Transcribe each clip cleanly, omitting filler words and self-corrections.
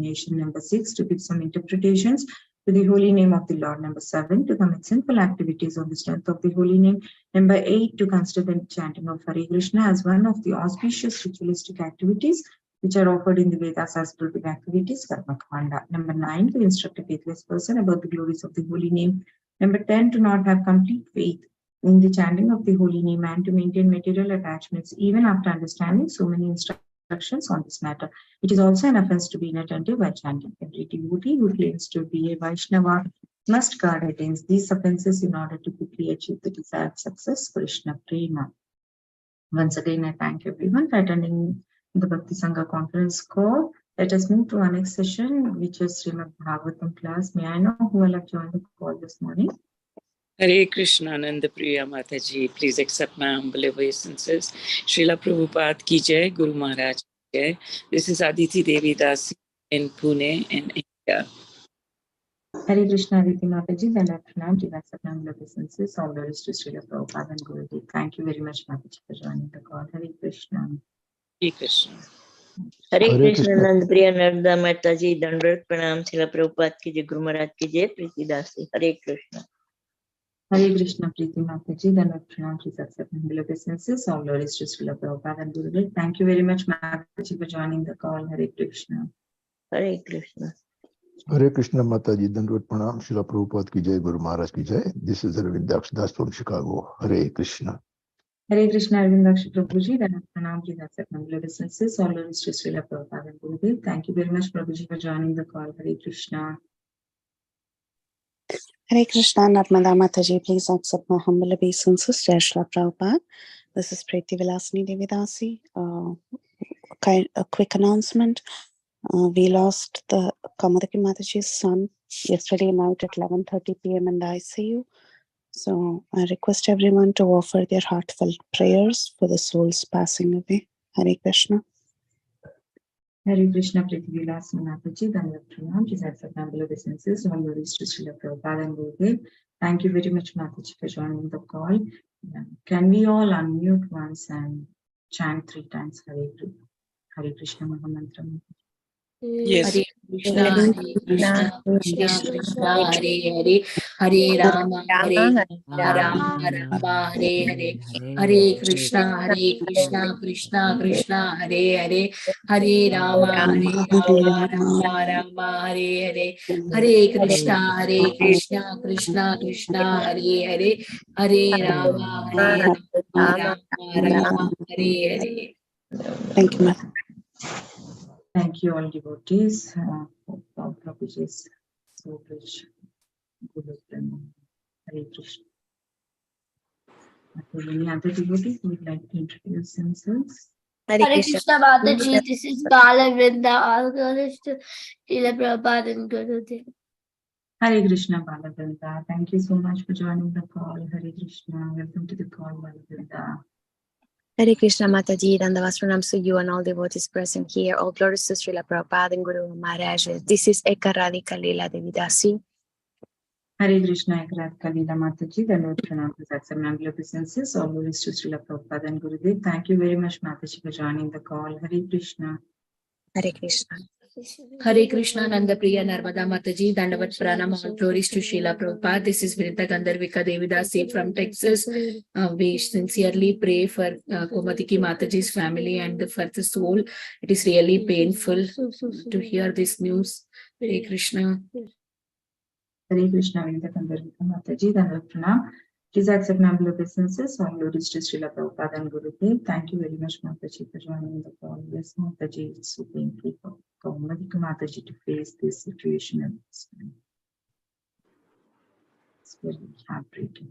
combination. Number 6, to give some interpretations to the holy name of the Lord. Number 7, to commit sinful activities on the strength of the holy name. Number 8, to consider the chanting of Hare Krishna as one of the auspicious ritualistic activities which are offered in the Vedas as spiritual activities, karma kanda. Number 9, to instruct a faithless person about the glories of the holy name. Number 10, to not have complete faith in the chanting of the holy name and to maintain material attachments even after understanding so many instructions on this matter. It is also an offense to be inattentive while chanting. Every devotee who claims to be a Vaishnava must guard against these offenses in order to quickly achieve the desired success, Krishna Prema. Once again, I thank everyone for attending the Bhakti Sangha conference call. Let us move to our next session, which is Srimad Bhagavatam class. May I know who will have joined the call this morning? Hare Krishna, Ananda Priya Mataji. Please accept my humble obeisances. Srila Prabhupada ki jai, Guru Maharaj ki jai. This is Aditi Devi Dasi in Pune, in India. Hare Krishna, Aditi Mataji, then Pranam, please accept my humble obeisances. All glories to Srila Prabhupada and Gurudev. Thank you very much, Mataji, for joining the call. Hare Krishna. Hare Krishna. Hare Krishna, Nand Priya Narada Mataji, Dandrat Pranam, Srila Prabhupada ki jai, Guru Maharaj ki jai, Priti Dasi. Hare Krishna. Hare Krishna, Priti Mataji, then Pranam, please accept my humble obeisances. All glories to Srila Prabhupada and Gurudev. Thank you very much, Mataji, for joining the call. Hare Krishna. Hare Krishna. Hare Krishna Mataji, Dandvat Pranam, Srila Prabhupada ki jai, Guru Maharaj ki jai. This is Arvind Das from Chicago. Hare Krishna. Hare Krishna, Arvindakshi Prabhuji, then Pranam, please accept my humble obeisances. All glories to Srila Prabhupada and Gurudev. Thank you very much, Prabhuji, for joining the call. Hare Krishna. Hare Krishna, Narmada Mataji, please accept my humble obeisances. Jai Shri Prabhupada. This is Priti Vilasini Devidasi. A quick announcement. We lost the Kamadaki Mataji's son yesterday night at 11:30 p.m. in the ICU. So I request everyone to offer their heartfelt prayers for the soul's passing away. Hare Krishna. Hare Krishna, Priti Vilasini Mataji, then Pranam, please accept my humble obeisances. All glories to Srila Prabhupada and Gurudev. Thank you very much, Mataji, for joining the call. Can we all unmute once and chant 3 times Hare Krishna Mahamantra? Yes. Hare Krishna, Hare Krishna, Krishna Krishna, Hare Hare, Hare Rama, Hare Rama, Rama Hare Hare, Hare Krishna, Krishna Krishna, Hare Hare, Hare Rama, Rama Rama, Hare Hare, Hare Krishna, Krishna Krishna, Hare Hare, Hare Rama, Rama Rama, Hare Hare. Thank you, Mother. Thank you, all devotees. Hope all Prabhuji's so rich. Hare Krishna. Any other devotees who would like to introduce themselves? Hare Krishna Mataji, this is Balavinda. All glories to Srila Prabhupada and Gurudev. Hare Krishna, Balavinda. Thank you so much for joining the call. Hare Krishna. Welcome to the call, Balavinda. Hare Krishna Mataji, Dandavas pranams to you and all devotees present here. All glories to Srila Prabhupada and Guru Maharaj. This is Eka Radhika Leela Devidasi. Hare Krishna, Eka Radhika Leela Mataji, the Lord pronounces accept humble obeisances. All glories to Srila Prabhupada and Gurudev. Thank you very much, Mataji, for joining the call. Hare Krishna. Hare Krishna. Hare Krishna, Nanda Priya Narmada Mataji, Dandavat Pranam, all glories to Srila Prabhupada. This is Vinita Gandharvika Devidasi from Texas. We sincerely pray for Komatiki Mataji's family and for the soul. It is really painful to hear this news. Hare Krishna. Hare Krishna, Vinita Gandharvika Mataji, the Lord pranam. Please accept humble obeisances. All glories to Srila Prabhupada and Gurudev. Thank you very much, Mataji, for joining the call. Yes, Mataji, it's so painful for Komatiki Mataji to face this situation at this time. It's very heartbreaking.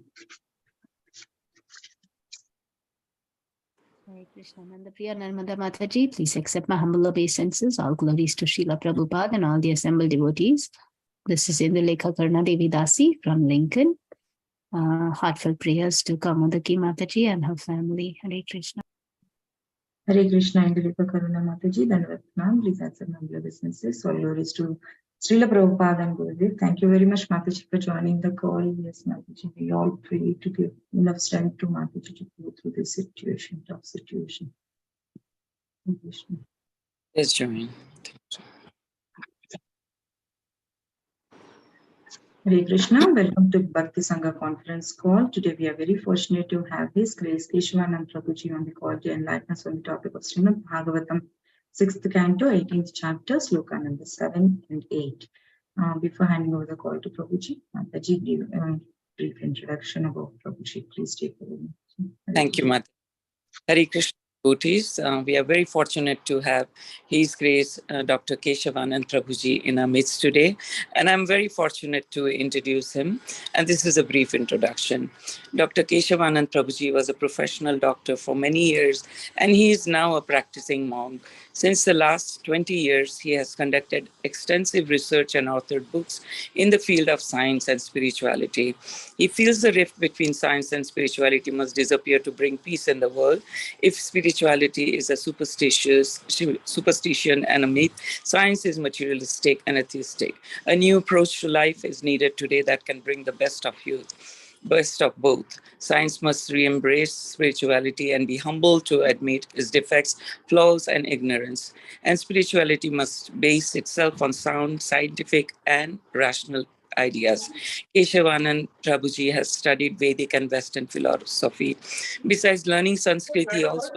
Hare Krishna, Nanda Priya Narmada Mataji, please accept my humble obeisances. All glories to Srila Prabhupada and all the assembled devotees. This is Indulekha Karna Devi Dasi from Lincoln. Heartfelt prayers to Kamadaki Mataji and her family. Hare Krishna. Hare Krishna, Indulekha Karuna Mataji, Dandavat Pranam. Please accept humble obeisances. All glories to Srila Prabhupada and Gurudev. Thank you very much, Mataji, for joining the call. Yes, Mataji, we all pray to give enough strength to Mataji to go through this situation, tough situation. Yes, Joanne. Hare Krishna, welcome to Bhakti Sangha conference call. Today we are very fortunate to have His Grace Keshavanand Prabhuji on the call to enlighten us on the topic of Srimad Bhagavatam, 6th canto, 18th chapter, sloka number 7 and 8. Before handing over the call to Prabhuji, Mataji, brief introduction about Prabhuji. Please take it away. Thank you, Mata. Hare Krishna devotees. We are very fortunate to have His Grace Dr. Keshavanand Prabhuji in our midst today, and I'm very fortunate to introduce him. And this is a brief introduction. Dr. Keshavanand Prabhuji was a professional doctor for many years, and he is now a practicing monk. Since the last 20 years, he has conducted extensive research and authored books in the field of science and spirituality. He feels the rift between science and spirituality must disappear to bring peace in the world. If spirituality is a superstition and a myth, science is materialistic and atheistic. A new approach to life is needed today that can bring the best of both. Science must re-embrace spirituality and be humble to admit its defects, flaws, and ignorance. And spirituality must base itself on sound, scientific, and rational ideas. Keshavanand Prabhuji has studied Vedic and Western philosophy. Besides learning Sanskrit, he also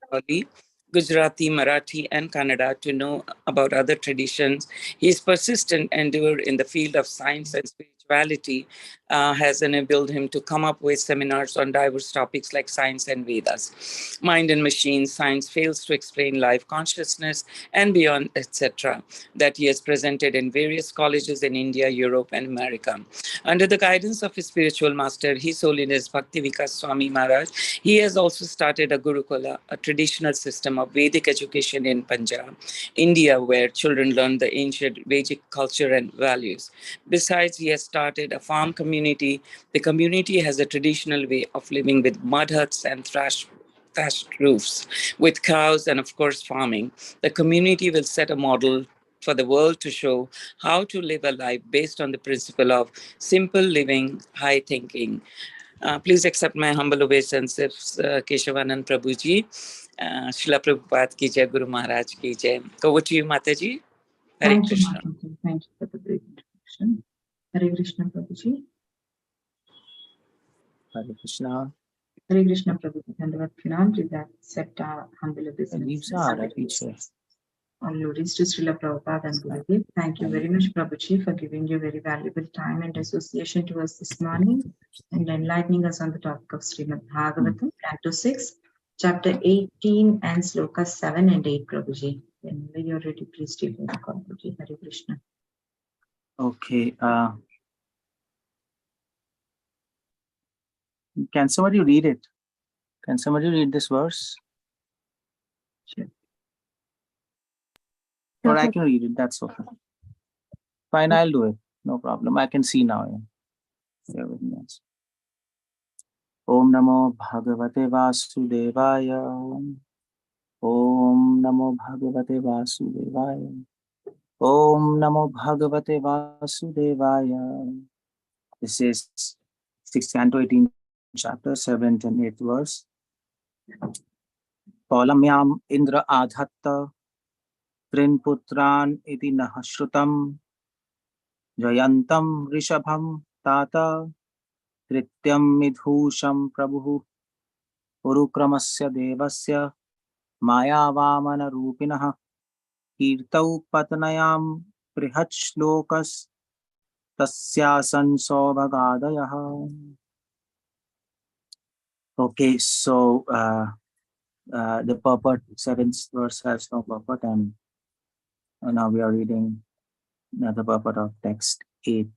studied Gujarati, Marathi, and Kannada to know about other traditions. His persistent endeavor in the field of science and spirituality has enabled him to come up with seminars on diverse topics like science and Vedas, mind and machines, science fails to explain life, consciousness, and beyond, etc., that he has presented in various colleges in India, Europe, and America. Under the guidance of his spiritual master, His Holiness Bhakti Vikas Swami Maharaj, he has also started a Gurukula, a traditional system of Vedic education in Punjab, India, where children learn the ancient Vedic culture and values. Besides, he has started a farm community. The community has a traditional way of living with mud huts and thatched roofs, with cows and, of course, farming. The community will set a model for the world to show how to live a life based on the principle of simple living, high thinking. Please accept my humble obeisances, Keshavanand Prabhuji. Srila Prabhupada ki jai, Guru Maharaj ki jai. Over to you, Mataji. Hare Thank you, Krishna. Mataji. Thank you for the brief introduction. Hare Krishna, Prabhuji. Hare Krishna. Hare Krishna, Prabhuji. Dhandavat Pranam. Please accept our humble obeisances. All glories to Srila Prabhupada and Gurudev. Thank you very much, Prabhuji, for giving your very valuable time and association to us this morning and enlightening us on the topic of Srimad Bhagavatam, Canto 6, Chapter 18 and Sloka 7 and 8, Prabhuji. Whenever you're ready, please take the call, Prabhuji. Hare Krishna. Okay. Can somebody read it? Can somebody read this verse? Sure. Or I can read it, that's okay. Fine, I'll do it. No problem. I can see now. Bear with me. Om Namo Bhagavate Vasudevaya. Om Namo Bhagavate Vasudevaya. Om Namo Bhagavate Vasudevaya. This is 6th canto, 18th chapter, 7th and 8th verse. Paulamyam Indra Adhatta Trin Putran iti nahashrutam Jayantam Rishabham Tata Trityam Midhusham Prabhu Urukramasya Devasya Mayavamana Rupinaha Kirtau Patnayam Prihachlokas Tasyasan Sobhagadayaha. Okay, so the purport, 7th verse has no purport, and now we are reading the purport of text 8.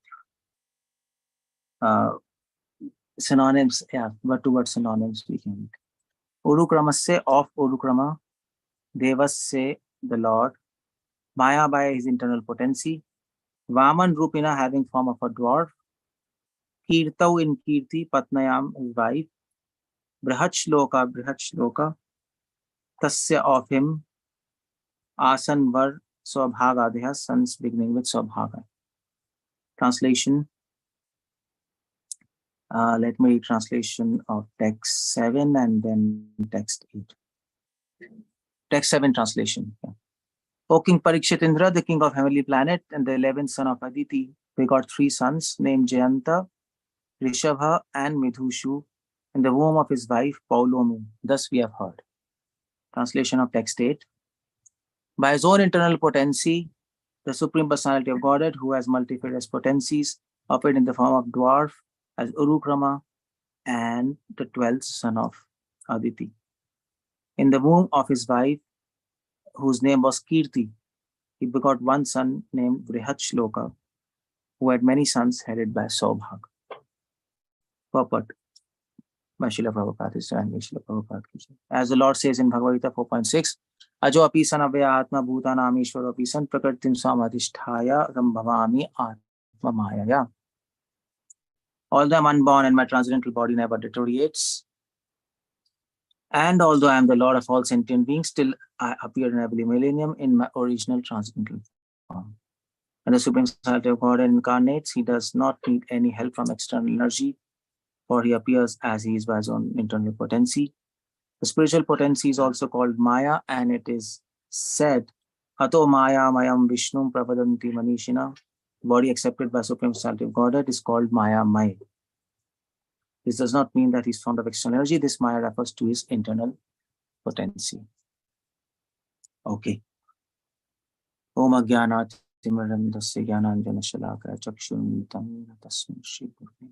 Synonyms, yeah, word to word synonyms we can. Urukramasya, of Urukrama, Devasya, the Lord, Maya, by his internal potency, Vaman Rupina, having form of a dwarf, Kirtau, in Kirti, Patnayam, his wife, Brihachloka, Tasya, of him, Asan var Swabhagadeha, sons beginning with Swabhaga. Translation. Let me read translation of text 7 and then text 8. Text 7 translation. Yeah. O King Parikshitindra, the king of heavenly planet and the 11th son of Aditi, begot 3 sons named Jayanta, Rishabha, and Midhushu in the womb of his wife Paulomi. Thus we have heard. Translation of text 8. By his own internal potency, the Supreme Personality of Godhead, who has multifarious potencies, appeared in the form of dwarf as Urukrama and the 12th son of Aditi. In the womb of his wife, whose name was Kirti, he begot one son named Vrihachloka, who had many sons headed by Saubhag. Purport by Srila Prabhupada. As the Lord says in Bhagavad Gita 4.6, Ajo api sanavya atma bhutanam ishvaro api san prakritim samadhisthaya rambhavami atma mayaya. Although I am unborn and my transcendental body never deteriorates, and although I am the Lord of all sentient beings, still I appear in every millennium in my original transcendental form. When the Supreme Personality of God incarnates, he does not need any help from external energy, for he appears as he is by his own internal potency. The spiritual potency is also called Maya, and it is said, Ato Maya Mayam Vishnum Pravadanti Manishina. The body accepted by Supreme Personality of Godhead is called Maya Maya. This does not mean that he is fond of external energy. This Maya refers to his internal potency. Okay. Om Agyanat Timirandasya Gyananjana Shalakaya Chakshurmitam Tasmi Shri Gurve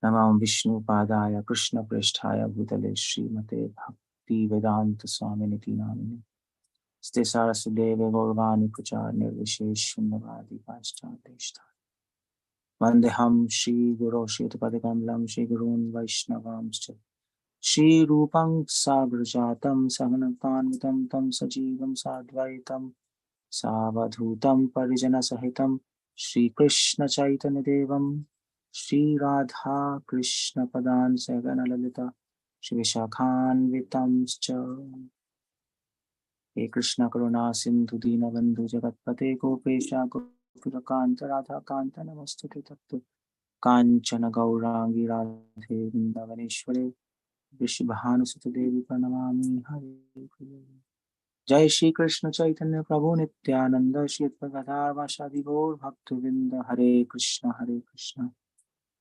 Namam Vishnu Padaya Krishna Preshthaya Bhutale Srimate Bhakti Vedanta Swaminiti Namine Ste Sarasudeve Gaurvani Prachar Nirvishesh Shunnavadi Vaishtadeshta Vandeham Shri Guru Shetapadikamalam Shri Gurun Vaishnavamscha Shri Rupam Sagrajatam Sahanatan Tam Sajivam Sadvaitam Savadhutam Parijana Sahitam Shri Krishna Chaitanya Devam Shri Radha Krishna Padan Sagana Lalita Shri Vishakhan Vitamscha He Krishna Karuna Sindhu Dina Bandhu Jagatpate Gopesha Gopikakanta Radha Kanta Namastute Tattu Kanchana Gaurangi Radhe Vindavaneshware Vishbhanu Sutadevi Pranamami Hare Priya Jai Shri Krishna Chaitanya Prabhu Nityananda Shri Advaita Vashadi Gaur Bhaktavinda Hare Krishna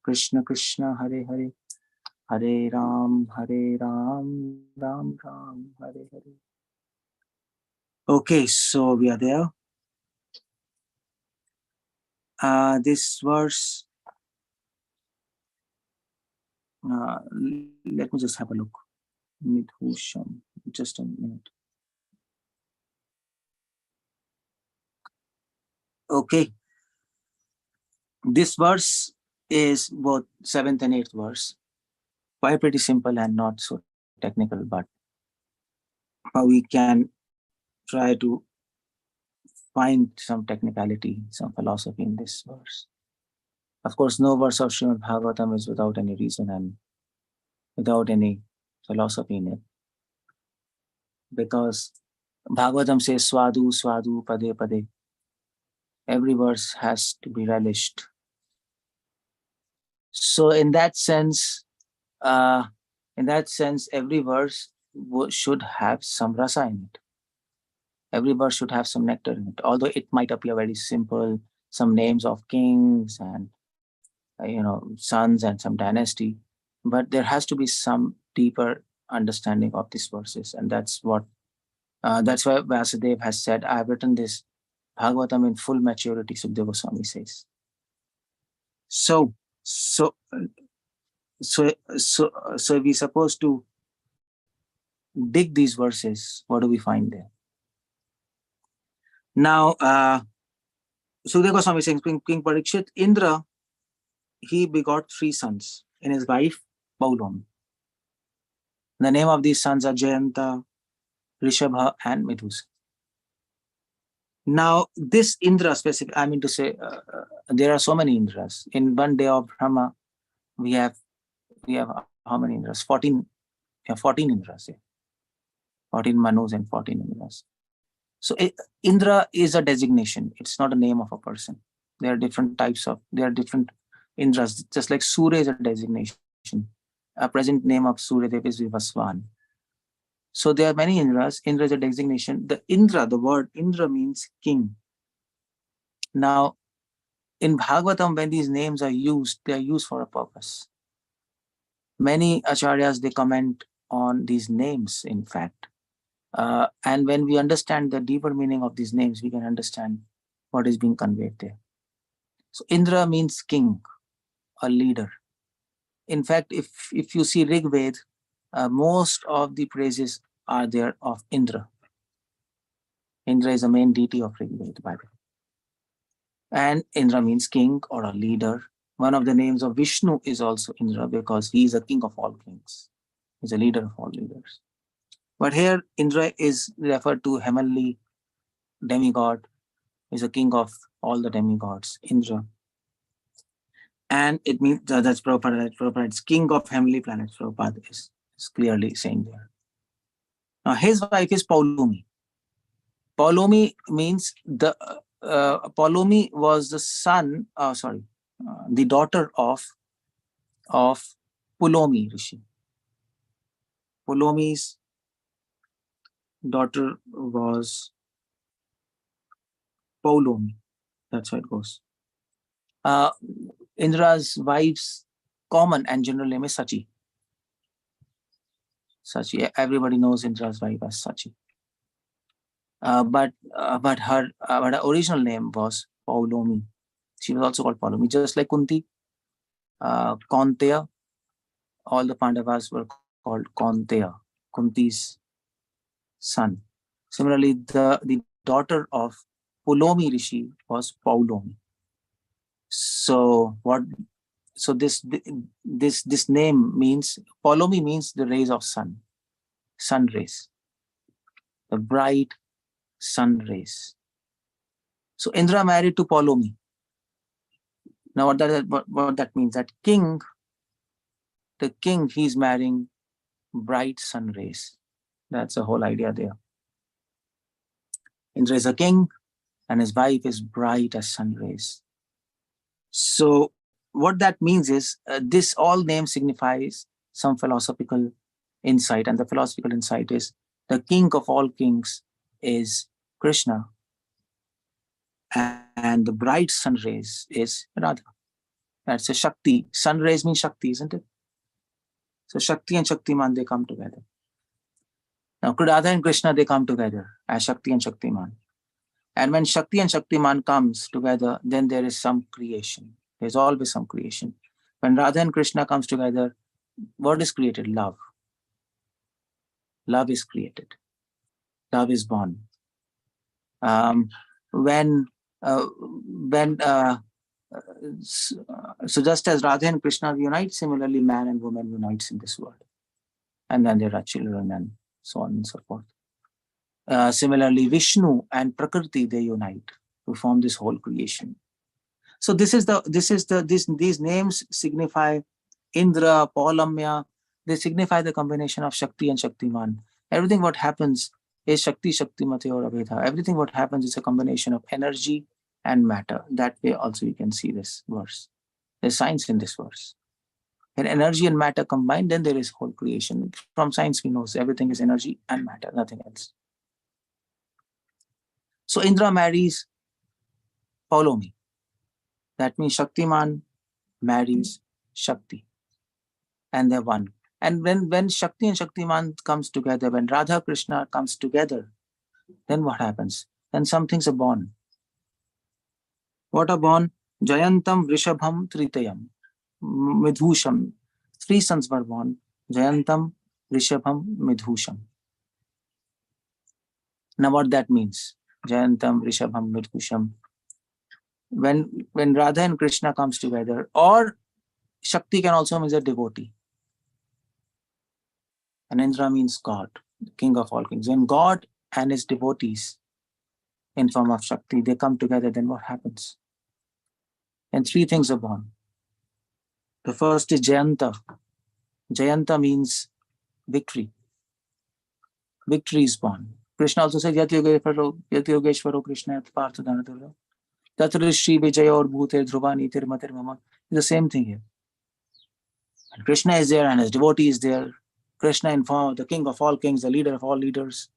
Krishna Krishna Hare Hare Hare Ram Ram Ram Hare Hare. Okay, so we are there. This verse, let me just have a look. Midhusham, just a minute. Okay, this verse is both 7th and 8th verse. Quite pretty simple and not so technical, but we can try to find some technicality, some philosophy in this verse. Of course, no verse of Srimad Bhagavatam is without any reason and without any philosophy in it. Because Bhagavatam says Swadu, Swadu, Pade, Pade. Every verse has to be relished. So in that sense, every verse should have some rasa in it. Every verse should have some nectar in it. Although it might appear very simple, some names of kings and sons and some dynasty, but there has to be some deeper understanding of these verses, and that's why Vasudev has said, "I have written this Bhagavatam in full maturity." Sukadeva Goswami says. So we're supposed to dig these verses. What do we find there? Now, Sukadeva Goswami saying, King Parikshit, Indra, he begot 3 sons in his wife Paulomi. The name of these sons are Jayanta, Rishabha, and Midhusa. Now, this Indra specific, I mean to say, there are so many Indras. In one day of Brahma, we have how many Indras? 14 Indras. Yeah. 14 Manus and 14 Indras. So Indra is a designation. It's not a name of a person. There are different Indras, just like Surya is a designation. A present name of Suryadev is Vivaswan. So there are many Indras. Indra is a designation. The word Indra means king. Now, in Bhagavatam, when these names are used, they are used for a purpose. Many acharyas, they comment on these names, in fact. And when we understand the deeper meaning of these names, we can understand what is being conveyed there. So Indra means king, a leader. In fact, if you see Rig Ved, most of the praises are there of Indra. Indra is the main deity of Rig Ved, by the way. And Indra means king or a leader. One of the names of Vishnu is also Indra because he is a king of all kings. He's a leader of all leaders. But here Indra is referred to heavenly demigod, is a king of all the demigods, Indra. And it means that's Prabhupada. Prabhupada is king of heavenly planets. Prabhupada is clearly saying there. Now his wife is Paulomi. Paulomi means Paulomi was the daughter of Pulomi Rishi. Pulomi's daughter was Paulomi. That's how it goes. Indra's wife's common and general name is Sachi. Sachi. Everybody knows Indra's wife as Sachi. But her original name was Paulomi. She was also called Paulomi, just like Kunti, Kaunteya. All the Pandavas were called Kaunteya, Kunti's son. Similarly, the daughter of Pulomi Rishi was Paulomi. So this name means, Paulomi means the rays of sun rays, the bright sun rays. So Indra married to Paulomi. Now what that means, that the king, he's marrying bright sun rays. That's the whole idea there. Indra is a king and his wife is bright as sun rays. So what that means is this all name signifies some philosophical insight, and the philosophical insight is the king of all kings is Krishna, and the bright sun rays is Radha. That's a Shakti. Sun rays mean Shakti, isn't it? So Shakti and Shaktiman, they come together. Now Radha and Krishna, they come together as Shakti and Shaktiman. And when Shakti and Shaktiman comes together, then there is some creation. There's always some creation. When Radha and Krishna comes together, what is created? Love. Love is created. Love is born. So just as Radha and Krishna unite, similarly man and woman unites in this world. And then there are children and so on and so forth. Similarly, Vishnu and Prakriti, they unite to form this whole creation. So these names signify Indra, Paulamya. They signify the combination of Shakti and Shaktiman. Everything what happens is Shakti, Shaktimate or Abheda. Everything what happens is a combination of energy and matter. That way also you can see this verse. There's science in this verse. When energy and matter combine, then there is whole creation. From science we know everything is energy and matter, nothing else. So Indra marries Paulomi. That means Shaktiman marries Shakti. And they're one. And when Shakti and Shaktiman comes together, when Radha Krishna comes together, then what happens? Then some things are born. What are born? Jayantam, Vrishabham, Tritayam, Midhusham. 3 sons were born. Jayantam, Vrishabham, Midhusham. Now what that means? Jayantam, Vrishabham, Midhusham. When Radha and Krishna comes together, or Shakti can also mean a devotee. And Indra means God, the king of all kings. When God and his devotees in form of Shakti, they come together, then what happens? And 3 things are born. The first is Jayanta. Jayanta means victory. Victory is born. Krishna also says, Yat Yogeshwaro Krishna Yat Partha Dhanatara. Tatrishi Vijaya or Bhuter Dhruvani Tirmatir Mama. It's the same thing here. And Krishna is there and his devotee is there. Krishna in form of the king of all kings, the leader of all leaders,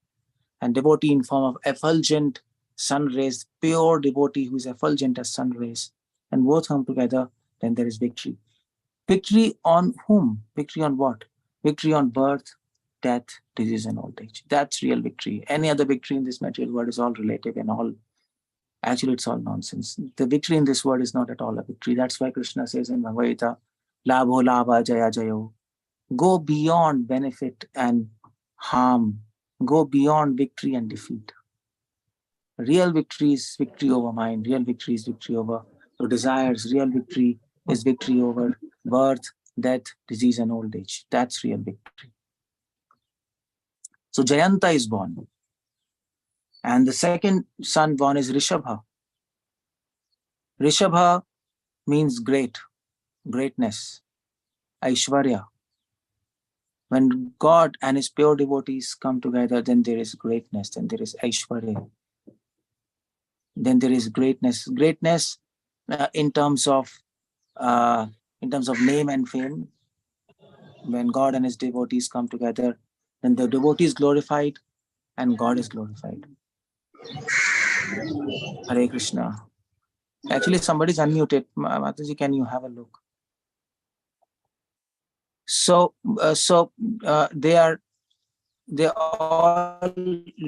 and devotee in form of effulgent sun rays, pure devotee who is effulgent as sun rays. When both come together, then there is victory. Victory on whom? Victory on what? Victory on birth, death, disease, and old age. That's real victory. Any other victory in this material world is all relative and all. Actually, it's all nonsense. The victory in this world is not at all a victory. That's why Krishna says in Bhagavad Gita, Labho Labha Jaya Jayo. Go beyond benefit and harm. Go beyond victory and defeat. Real victory is victory over mind. Real victory is victory over your desires. Real victory is victory over birth, death, disease, and old age. That's real victory. So Jayanta is born. And the second son born is Rishabha. Rishabha means great, greatness, Aishwarya. When God and his pure devotees come together, then there is greatness, then there is Aishwarya. Then there is greatness. Greatness in terms of name and fame. When God and his devotees come together, then the devotee is glorified and God is glorified. Hare Krishna. Actually, somebody's unmuted. Mataji, can you have a look? So they are all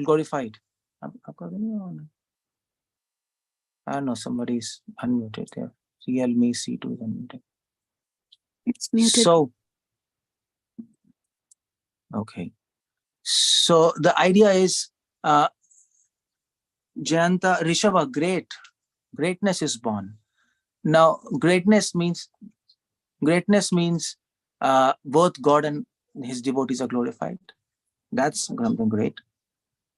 glorified. I don't know, somebody's unmuted there. Real me C2 is unmuted. It's muted. So, okay. So the idea is Jayanta, Rishabha, greatness is born. Now, greatness means both God and his devotees are glorified. That's something great.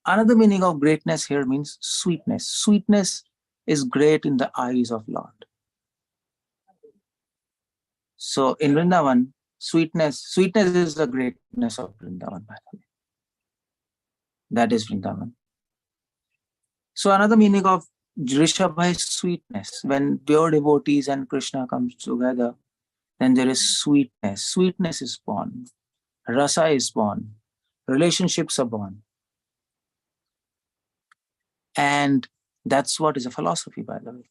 Another meaning of greatness here means sweetness. Sweetness is great in the eyes of Lord. So in Vrindavan, sweetness is the greatness of Vrindavan, by the way. That is Vrindavan. So another meaning of Rishabha is sweetness. When pure devotees and Krishna comes together, then there is sweetness. Sweetness is born. Rasa is born. Relationships are born. And that's what is a philosophy, by the way.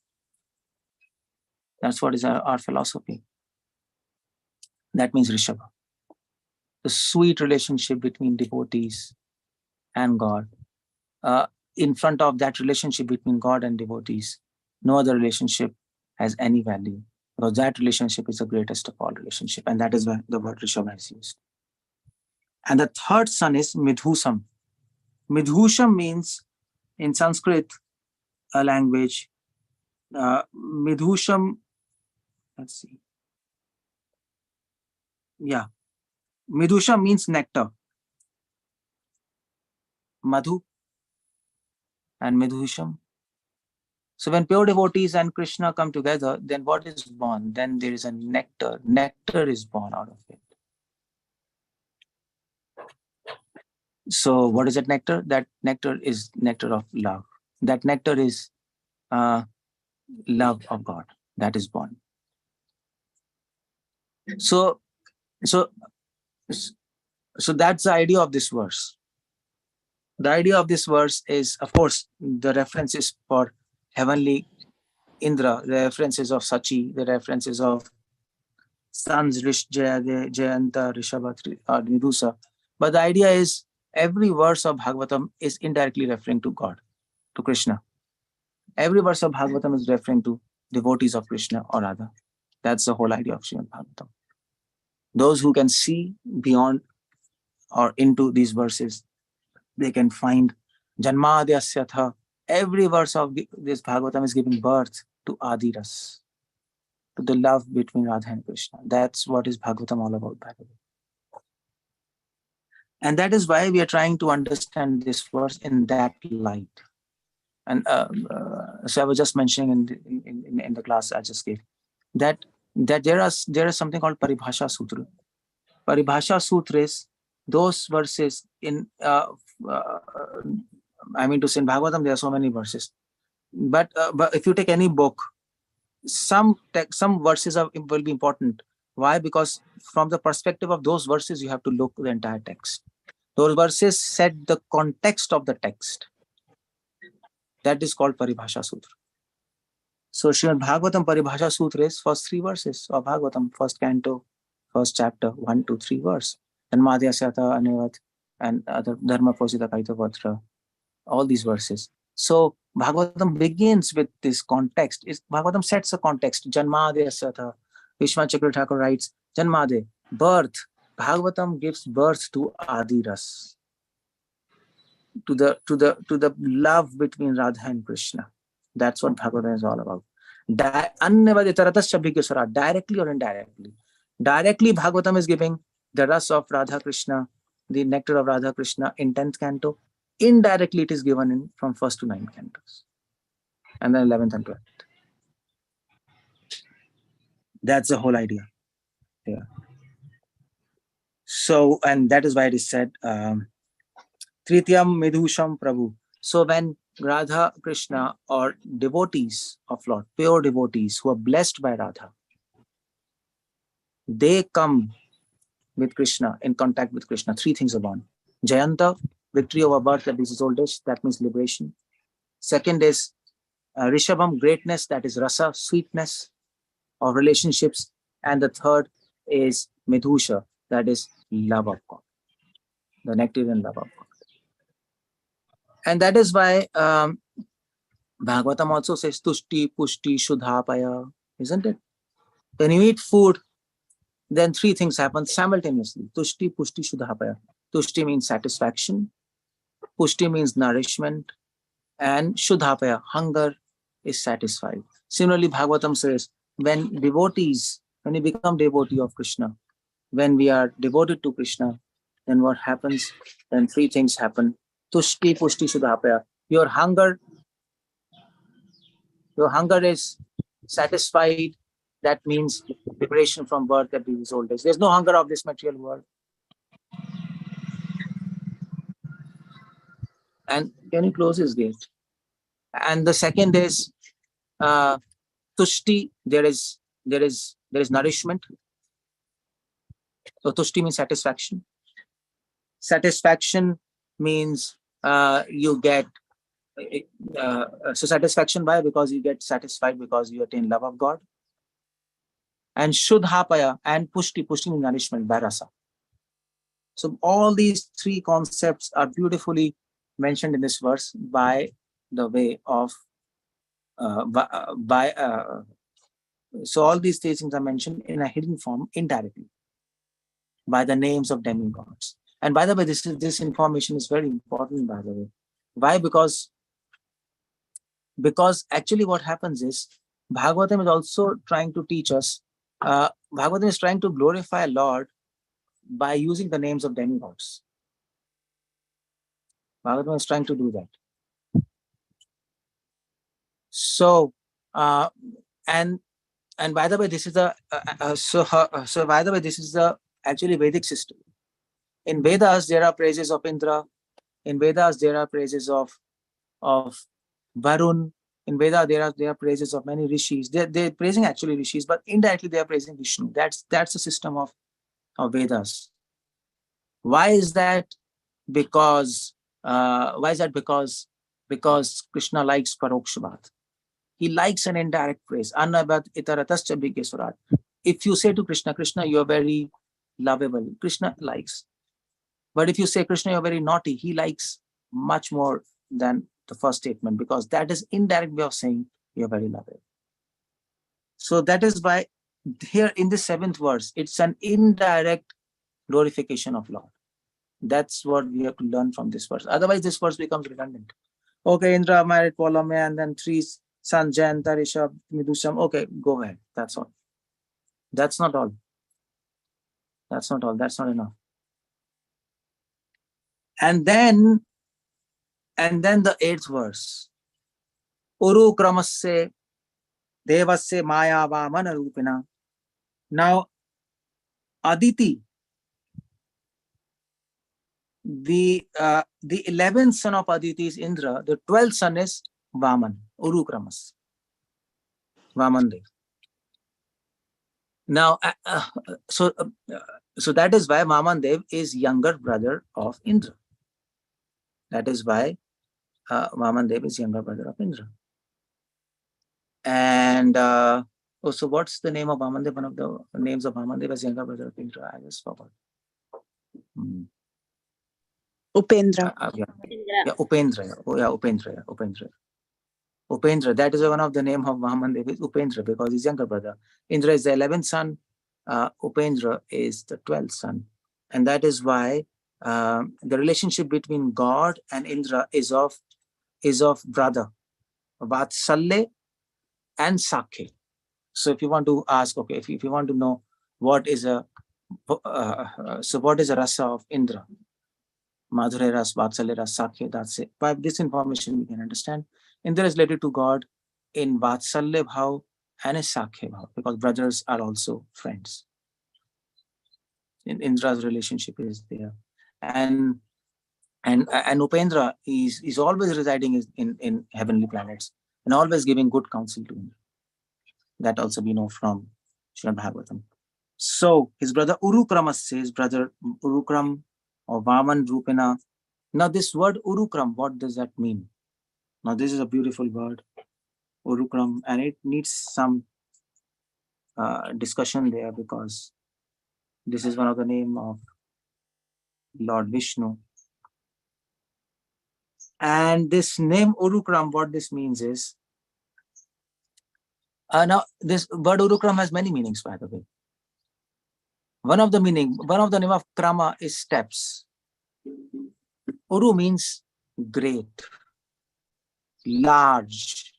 That's what is our philosophy. That means Rishabha. The sweet relationship between devotees and God. In front of that relationship between God and devotees, no other relationship has any value, because that relationship is the greatest of all relationships, and that is why the word Rishabha is used. And the third son is Midhusam. Midhusam means, in Sanskrit language, Midhusam, let's see. Yeah. Midhusam means nectar. Madhu and Midhusam. So when pure devotees and Krishna come together, then what is born? Then there is a nectar. Nectar is born out of it. So what is that nectar? That nectar is nectar of love. That nectar is love of God. That is born. So that's the idea of this verse. The idea of this verse is, of course, the references for heavenly Indra, the references of Sachi, the references of sons Jayanta, Rishabha, or Nidusa. But the idea is every verse of Bhagavatam is indirectly referring to God, to Krishna. Every verse of Bhagavatam is referring to devotees of Krishna or Radha. That's the whole idea of Srimad Bhagavatam. Those who can see beyond or into these verses, they can find Janmadhyasya. Every verse of this Bhagavatam is giving birth to Adiras, to the love between Radha and Krishna. That's what is Bhagavatam all about, by the way. And that is why we are trying to understand this verse in that light. And so I was just mentioning in the class I just gave that there is something called Paribhasha Sutra. Paribhasha Sutra is those verses in I mean to say in Bhagavatam there are so many verses, but if you take any book, some verses will be important. Why? Because from the perspective of those verses you have to look the entire text. Those verses set the context of the text. That is called Paribhasha Sutra. So Srimad Bhagavatam Paribhasha Sutra is first 3 verses of Bhagavatam, first canto, first chapter, 1 to 3 verse. And Madhya Syata Anevat and other Dharma Posita Kaita Vatra, all these verses. So Bhagavatam begins with this context. Bhagavatam sets a context. Janmadya Syata. Vishma Chakra Thakur writes, Janmade, birth. Bhagavatam gives birth to Adi Ras, to the love between Radha and Krishna. That's what Bhagavatam is all about. Directly or indirectly. Directly, Bhagavatam is giving the ras of Radha Krishna, the nectar of Radha Krishna in 10th canto. Indirectly, it is given from 1st to 9th cantos, and then 11th and 12th. That's the whole idea. Yeah. So, and that is why it is said, Tritiyam Midhusham Prabhu. So when Radha Krishna or devotees of Lord, pure devotees who are blessed by Radha, they come with Krishna, in contact with Krishna, 3 things are born. Jayanta, victory over birth, that is old age, that means liberation. Second is Rishabham, greatness, that is rasa, sweetness of relationships. And the third is Midhusha, that is love of God, the nectarian love of God. And that is why Bhagavatam also says Tushti, Pushti, Shudhapaya, isn't it? When you eat food, then 3 things happen simultaneously. Tushti, Pushti, Shudhapaya. Tushti means satisfaction, Pushti means nourishment, and Shudhapaya, hunger, is satisfied. Similarly, Bhagavatam says, when we become devotee of Krishna, when we are devoted to Krishna, then what happens? Then 3 things happen. Tushti, Pushti, Shudhapaya. Your hunger is satisfied. That means liberation from birth, that is old age. There's no hunger of this material world. And can you close his gate? And the second is Tushti. There is nourishment. So Tushti means satisfaction. Satisfaction means you get so satisfaction by, because you get satisfied because you attain love of God. And Shudhapaya and Pushti means nourishment by rasa. So all these 3 concepts are beautifully mentioned in this verse by the way of so all these 3 things are mentioned in a hidden form indirectly by the names of demigods. And by the way, this information is very important, by the way. Why? Because actually what happens is Bhagavatam is also trying to teach us, Bhagavatam is trying to glorify Lord by using the names of demigods. Bhagavatam is trying to do that. So, and by the way, this is the by the way, this is the actually Vedic system. In Vedas, there are praises of Indra. In Vedas, there are praises of Varun. In Veda, there are praises of many rishis. They're praising actually rishis, but indirectly they are praising Vishnu. That's the system of Vedas. Why is that? Because because Krishna likes Parokshabhat. He likes an indirect praise. Annabat itaratascha bhigyesurat. If you say to Krishna, Krishna, you're very lovable, Krishna likes. But if you say, Krishna, you're very naughty, he likes much more than the first statement, because that is indirect way of saying you're very lovable. So that is why here in the 7th verse, it's an indirect glorification of Lord. That's what we have to learn from this verse. Otherwise, this verse becomes redundant. Okay, Indra married Polame, and then 3 sons, Jayanta, Rishabh, Midhusham. Okay, go ahead. That's all. That's not all. That's not all. That's not enough. And then the 8th verse. Uru kramasse devasse maya vamana rupina. Now, Aditi, the 11th son of Aditi is Indra. The 12th son is Vaman, Uru kramas, Vaman Dev. Now, so that is why Vaman Dev is younger brother of Indra. That is why Vaman Dev is younger brother of Indra. And And so what's the name of Vamandev? One of the names of Vamandev as younger brother of Indra. I just forgot. Upendra. Yeah, Upendra. Oh, yeah, Upendra. Upendra. Upendra. That is one of the name of Vamandev is Upendra because he's younger brother. Indra is the 11th son. Upendra is the 12th son. And that is why the relationship between God and Indra is of brother, Vatsalya and Sakya. So if you want to ask, okay, if you want to know what is a rasa of Indra, Madhurya ras, Vatsalya ras, Sakya, that's it. By this information we can understand Indra is related to God in Vatsalya bhav and in Sakya bhav because brothers are also friends. In Indra's relationship is there, and Upendra is always residing in heavenly planets and always giving good counsel to him. That also we know from Srimad Bhagavatam. So his brother Urukram says, brother Urukram or Vaman Rupena. Now this word Urukram, what does that mean? Now this is a beautiful word, Urukram, and it needs some discussion there because this is one of the name of Lord Vishnu. And this name Urukram, what this means is, now this word Urukram has many meanings, by the way. One of the name of Krama is steps. Uru means great, large.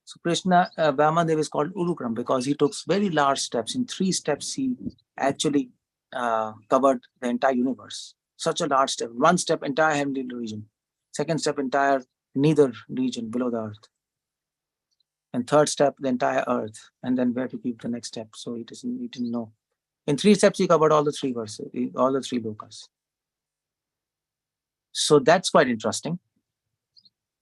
So Krishna, Vamandev is called Urukram because he took very large steps. In 3 steps, he actually covered the entire universe. Such a large step. 1 step, entire heavenly region. 2nd step, entire nether region below the earth. And 3rd step, the entire earth. And then where to keep the next step. So he didn't know. In 3 steps, he covered all the 3 verses, all the 3 lokas. So that's quite interesting.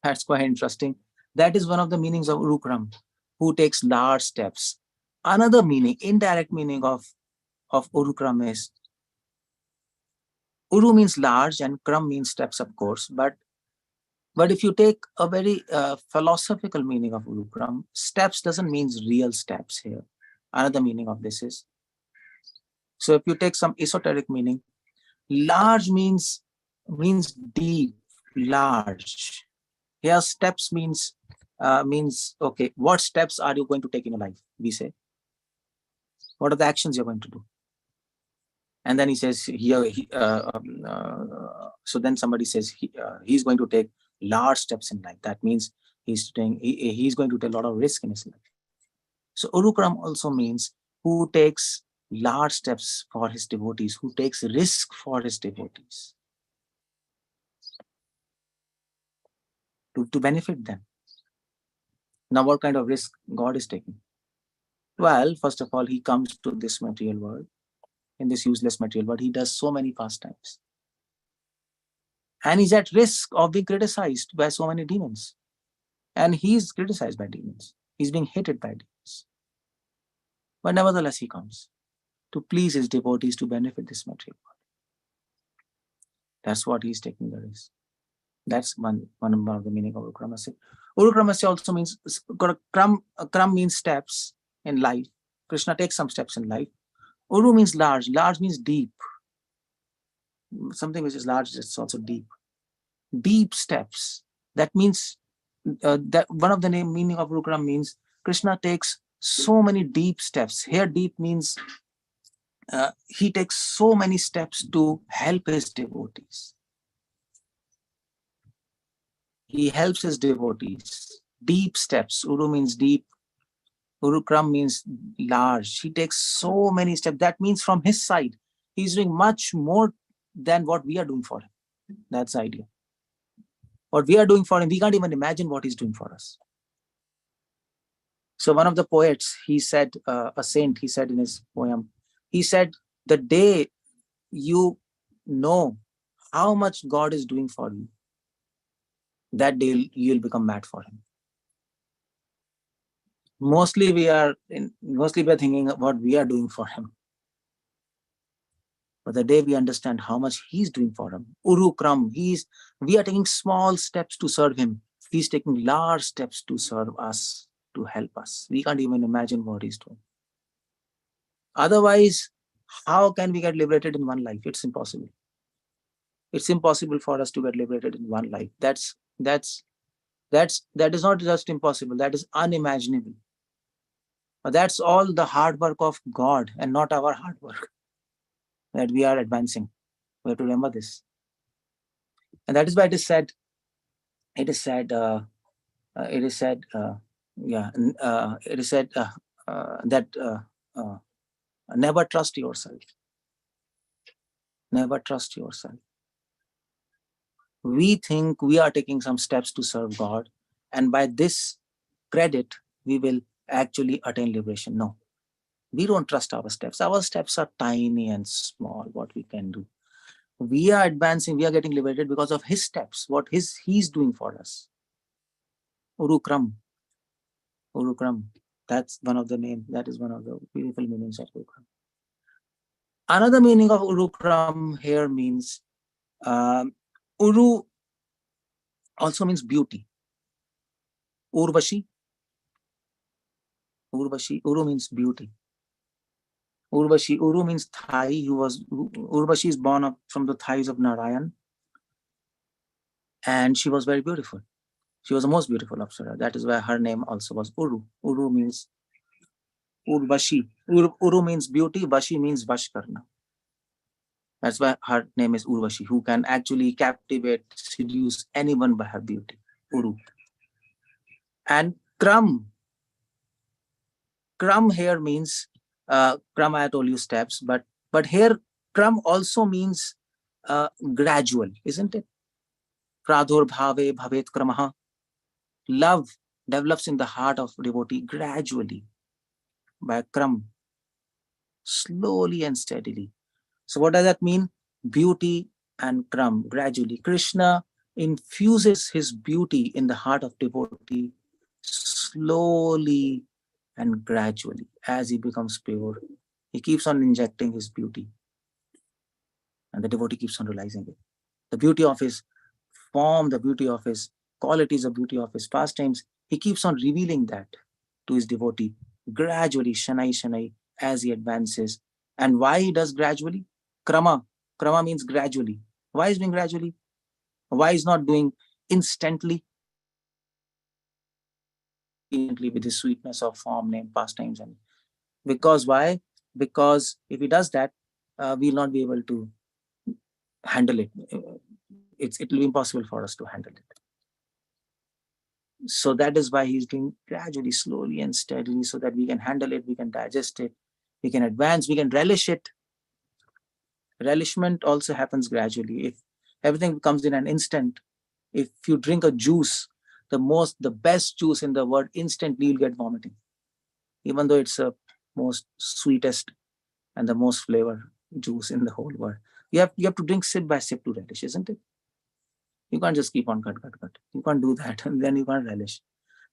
That's quite interesting. That is one of the meanings of Urukram, who takes large steps. Another meaning, indirect meaning of Urukram is, Uru means large and Kram means steps, of course. But if you take a very philosophical meaning of Urukram, steps doesn't mean real steps here. Another meaning of this is, so if you take some esoteric meaning, large means deep, large. Here steps means okay, what steps are you going to take in your life? We say, what are the actions you're going to do? And then he says here, so then somebody says he's going to take large steps in life. That means he's going to take a lot of risk in his life. So Urukram also means who takes large steps for his devotees, who takes risk for his devotees to benefit them. Now, what kind of risk God is taking? Well, first of all, he comes to this material world, in this useless material world. He does so many pastimes. And he's at risk of being criticized by so many demons. And he's criticized by demons. He's being hated by demons. But nevertheless, he comes to please his devotees, to benefit this material world. That's what he's taking the risk. That's one of the meaning of Urukramasya. Urukramasya also means, Kram means steps in life. Krishna takes some steps in life. Uru means large. Large means deep. Something which is large is also deep. Deep steps. That means, that one of the meaning of Urukram means Krishna takes so many deep steps. Here deep means he takes so many steps to help his devotees. He helps his devotees. Deep steps. Uru means deep. Urukram means large. He takes so many steps. That means from his side, he's doing much more than what we are doing for him. That's the idea. What we are doing for him, we can't even imagine what he's doing for us. So one of the poets, he said, a saint, he said in his poem, he said, the day you know how much God is doing for you, that day you'll become mad for him. Mostly we are thinking of what we are doing for him. But the day we understand how much he's doing for him, Urukram, we are taking small steps to serve him. He's taking large steps to serve us. to help us. We can't even imagine what he's doing. Otherwise, how can we get liberated in one life? It's impossible. It's impossible for us to get liberated in one life. That is not just impossible, that is unimaginable. But that's all the hard work of God and not our hard work that we are advancing. We have to remember this. And that is why it is said, that never trust yourself. Never trust yourself. We think we are taking some steps to serve God, and by this credit, we will actually attain liberation. No, we don't trust our steps. Our steps are tiny and small, what we can do. We are advancing, we are getting liberated because of his steps, what he's doing for us. Urukram. Urukram. That's one of the names. That is one of the beautiful meanings of Urukram. Another meaning of Urukram here means Uru also means beauty. Urvashi. Urvashi. Uru means beauty. Urvashi. Uru means thigh. Urvashi is born from the thighs of Narayan. And she was very beautiful. She was the most beautiful Apsara. That is why her name also was Uru. Uru means Urvashi. Uru means beauty. Vashi means Vash Karna. That's why her name is Urvashi, who can actually captivate, seduce anyone by her beauty. Uru. And Kram. Kram here means, Kram I told you steps, but here Kram also means gradual, isn't it? Pradhur bhave bhavet kramaha. Love develops in the heart of devotee gradually by Kram, slowly and steadily. So what does that mean? Beauty and Kram, gradually. Krishna infuses his beauty in the heart of devotee slowly and gradually. As he becomes pure, he keeps on injecting his beauty. And the devotee keeps on realizing it. The beauty of his form, the beauty of his qualities, the beauty of his pastimes, he keeps on revealing that to his devotee gradually, Shanai Shanai, as he advances. And why he does gradually? Krama. Krama means gradually. Why is doing gradually? Why is not doing instantly? With the sweetness of form, name, pastimes. And because why? Because if he does that, we'll not be able to handle it. It will be impossible for us to handle it. So that is why he's doing gradually, slowly and steadily, so that we can handle it, we can digest it, we can advance, we can relish it. Relishment also happens gradually. If everything comes in an instant, if you drink a juice, the best juice in the world, instantly you'll get vomiting. Even though it's the most sweetest and the most flavor juice in the whole world. You have to drink sip by sip to relish, isn't it? You can't just keep on cut. You can't do that, and then you can't relish.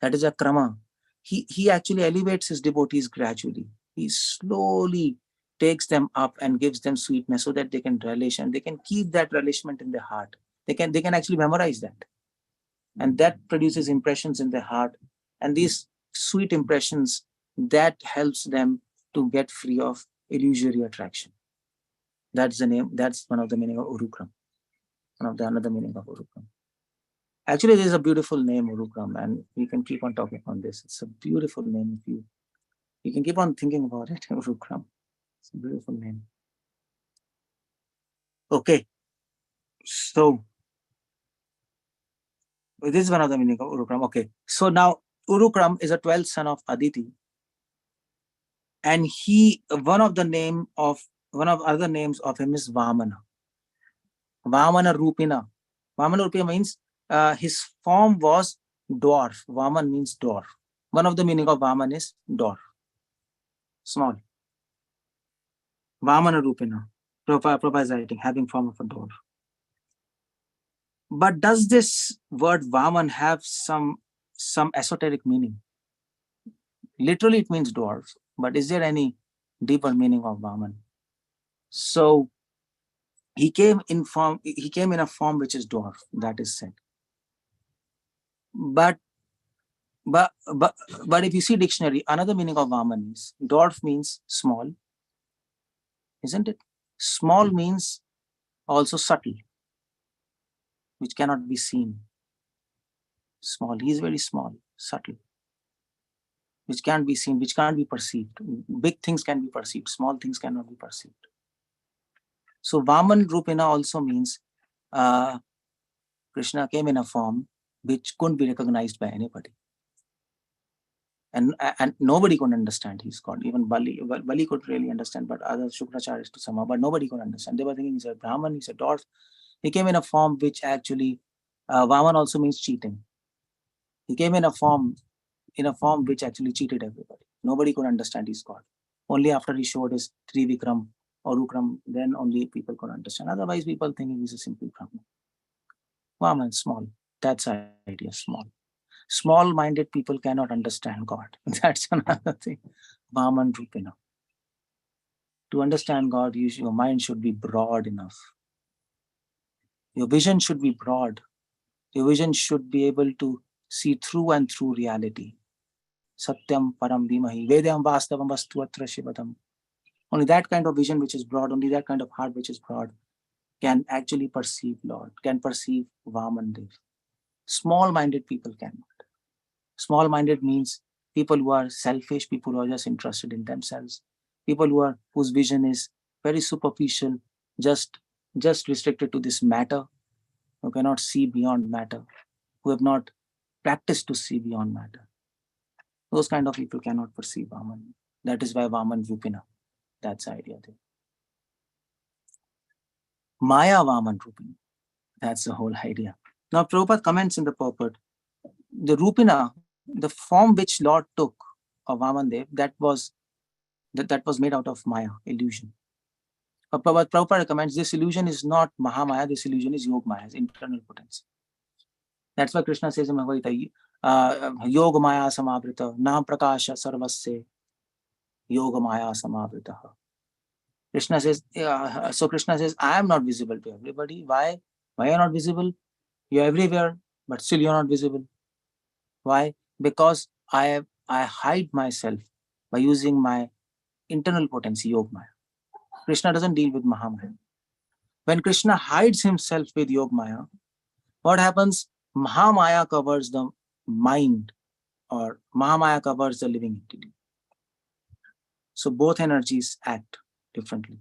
That is a krama. He actually elevates his devotees gradually. He slowly takes them up and gives them sweetness so that they can relish and they can keep that relishment in their heart. They can actually memorize that. And that produces impressions in their heart. And these sweet impressions, that helps them to get free of illusory attraction. That's the name. That's one of the meaning of Urukram. Another meaning of Urukram. Actually, there's a beautiful name, Urukram, and we can keep on talking on this. It's a beautiful name. If you can keep on thinking about it, Urukram. It's a beautiful name. Okay. So this is one of the meaning of Urukram. Okay. So now Urukram is a 12th son of Aditi. And one of other names of him is Vamana. Vamana Rupina. Vamana Rupina means his form was dwarf. Vaman means dwarf. One of the meaning of Vaman is dwarf. Small. Vamana Rupina. Prabhupada is writing, having form of a dwarf. But does this word Vaman have some esoteric meaning? Literally it means dwarf. But is there any deeper meaning of Vaman? So he came in a form which is dwarf, that is said. But But if you see dictionary, another meaning of Vaman is dwarf means small, isn't it? Small means also subtle, which cannot be seen. Small, he is very small, subtle, which can't be seen, which can't be perceived. Big things can be perceived, small things cannot be perceived. So Vaman Rupina also means Krishna came in a form which couldn't be recognized by anybody. And nobody could understand he's God. Even Bali could really understand, but other Shukracharyas to somehow, but nobody could understand. They were thinking he's a Brahman, he's a dwarf. He came in a form which actually, Vaman also means cheating. He came in a form which actually cheated everybody. Nobody could understand his God. Only after he showed his Trivikram or Ukram, then only people could understand. Otherwise, people thinking he's a simple Brahman. Vaman, small. That's the idea, small. Small-minded people cannot understand God. That's another thing. Vaman Rupina. To understand God, your mind should be broad enough. Your vision should be broad. Your vision should be able to see through and through reality. Satyam param dhimahi, vedyam vastavam vastu atra shivadam. Only that kind of vision which is broad, only that kind of heart which is broad can actually perceive Lord, can perceive Vaman Dev. Small-minded people cannot. Small-minded means people who are selfish, people who are just interested in themselves, people whose vision is very superficial, just restricted to this matter, who cannot see beyond matter, who have not practiced to see beyond matter. Those kind of people cannot perceive Vaman. That is why Vaman Rupina. That's the idea there. Maya Vaman Rupina. That's the whole idea. Now Prabhupada comments in the purport, the Rupina, the form which Lord took of Vaman Dev, that was made out of Maya, illusion. But Prabhupada recommends this illusion is not Mahamaya, this illusion is Yog Maya's internal potency. That's why Krishna says in Bhagavad Gita, Yoga Maya Samavrita, Nam Prakasha Sarvasya, Yoga Maya Samavrita. Krishna says, I am not visible to everybody. Why? Why are you not visible? You're everywhere, but still you're not visible. Why? Because I hide myself by using my internal potency, Yoga Maya. Krishna doesn't deal with Mahamaya. When Krishna hides himself with Yoga Maya, what happens? Mahamaya covers the mind, or Mahamaya covers the living entity. So both energies act differently.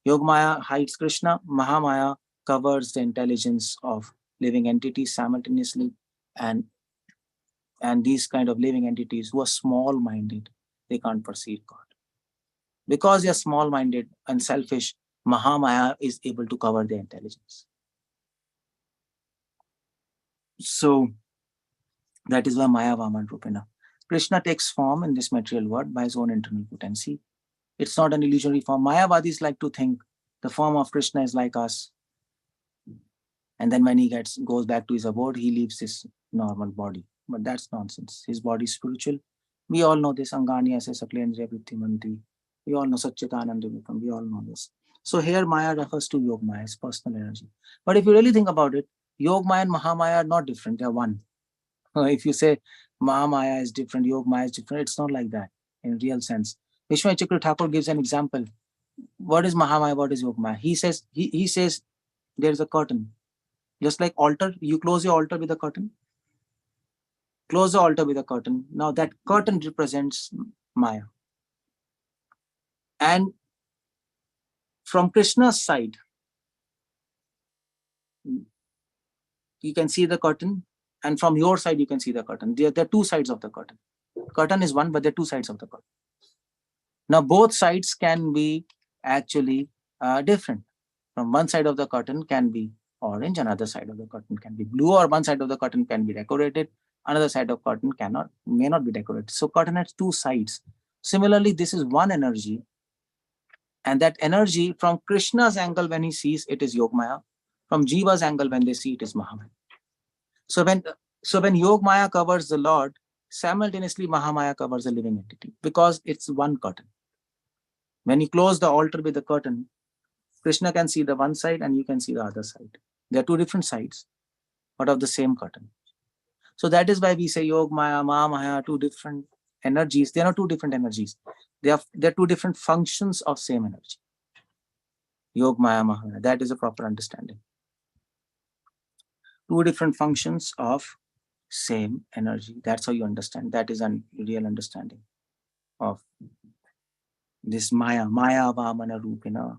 Yoga Maya hides Krishna, Mahamaya covers the intelligence of living entities simultaneously, and these kind of living entities who are small-minded, they can't perceive God. Because they are small-minded and selfish, Mahamaya is able to cover their intelligence. So that is why Maya Vaman Rupina. Krishna takes form in this material world by his own internal potency. It's not an illusory form. Mayavadis like to think the form of Krishna is like us. And then when he goes back to his abode, he leaves his normal body. But that's nonsense. His body is spiritual. We all know this. Anganya se Saklendriya Vritti Mantri. We all know Satchitananda Vikam. We all know this. So here Maya refers to Yoga Maya, his personal energy. But if you really think about it, Yoga Maya and Mahamaya are not different. They are one. If you say Mahamaya is different, Yoga Maya is different, it's not like that in real sense. Vishwanath Chakra Thakur gives an example. What is Mahamaya? What is Yoga Maya? He says there is a curtain. Just like altar, you close your altar with a curtain. Close the altar with a curtain. Now that curtain represents Maya. And from Krishna's side, you can see the curtain, and from your side you can see the curtain. There are two sides of the curtain. Curtain is one, but there are two sides of the curtain. Now both sides can be actually different. From one side of the curtain can be orange, another side of the curtain can be blue, or one side of the curtain can be decorated, another side of curtain may not be decorated. So curtain has two sides. Similarly, this is one energy, and that energy from Krishna's angle when he sees it is Yoga Maya, from Jiva's angle when they see it is Mahamaya. So when Yoga Maya covers the Lord, simultaneously Mahamaya covers the living entity, because it's one curtain. When you close the altar with the curtain, Krishna can see the one side and you can see the other side. They are two different sides, but of the same curtain. So that is why we say Yog Maya, Maya, two different energies. They are not two different energies. They're two different functions of same energy. Yog Maya, Maya. That is a proper understanding. Two different functions of same energy. That's how you understand. That is a real understanding of this Maya Vamana Rupina.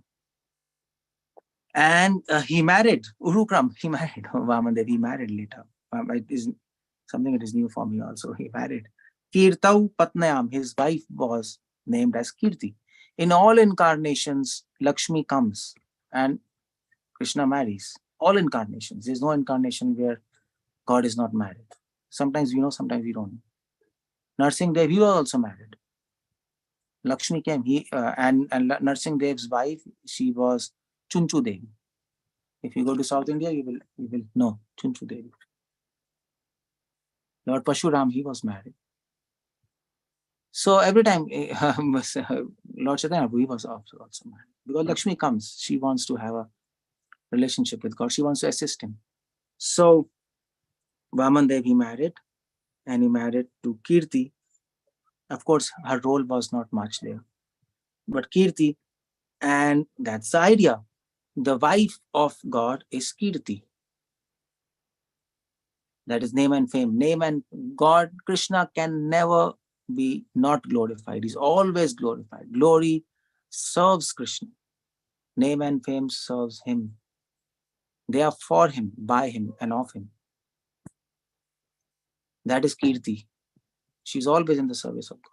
And he married Urukram. He married Vamandev. He married later. It is something that is new for me also. He married Kirtau Patnayam. His wife was named as Kirti. In all incarnations, Lakshmi comes and Krishna marries. All incarnations. There's no incarnation where God is not married. Sometimes we know, sometimes we don't. Narsingh Dev, he was also married. Lakshmi came. And Narsingh Dev's wife, she was Chunchu Devi. If you go to South India, you will know Chunchu Devi. Lord Pashuram, he was married. So every time Lord Chaitanya, he was also married. Because Lakshmi comes, she wants to have a relationship with God. She wants to assist him. So Vamandev, he married, and he married to Kirti. Of course, her role was not much there. But Kirti, and that's the idea. The wife of God is Kirti. That is name and fame. Name and God, Krishna can never be not glorified. He's always glorified. Glory serves Krishna. Name and fame serves him. They are for him, by him, and of him. That is Kirti. She's always in the service of God.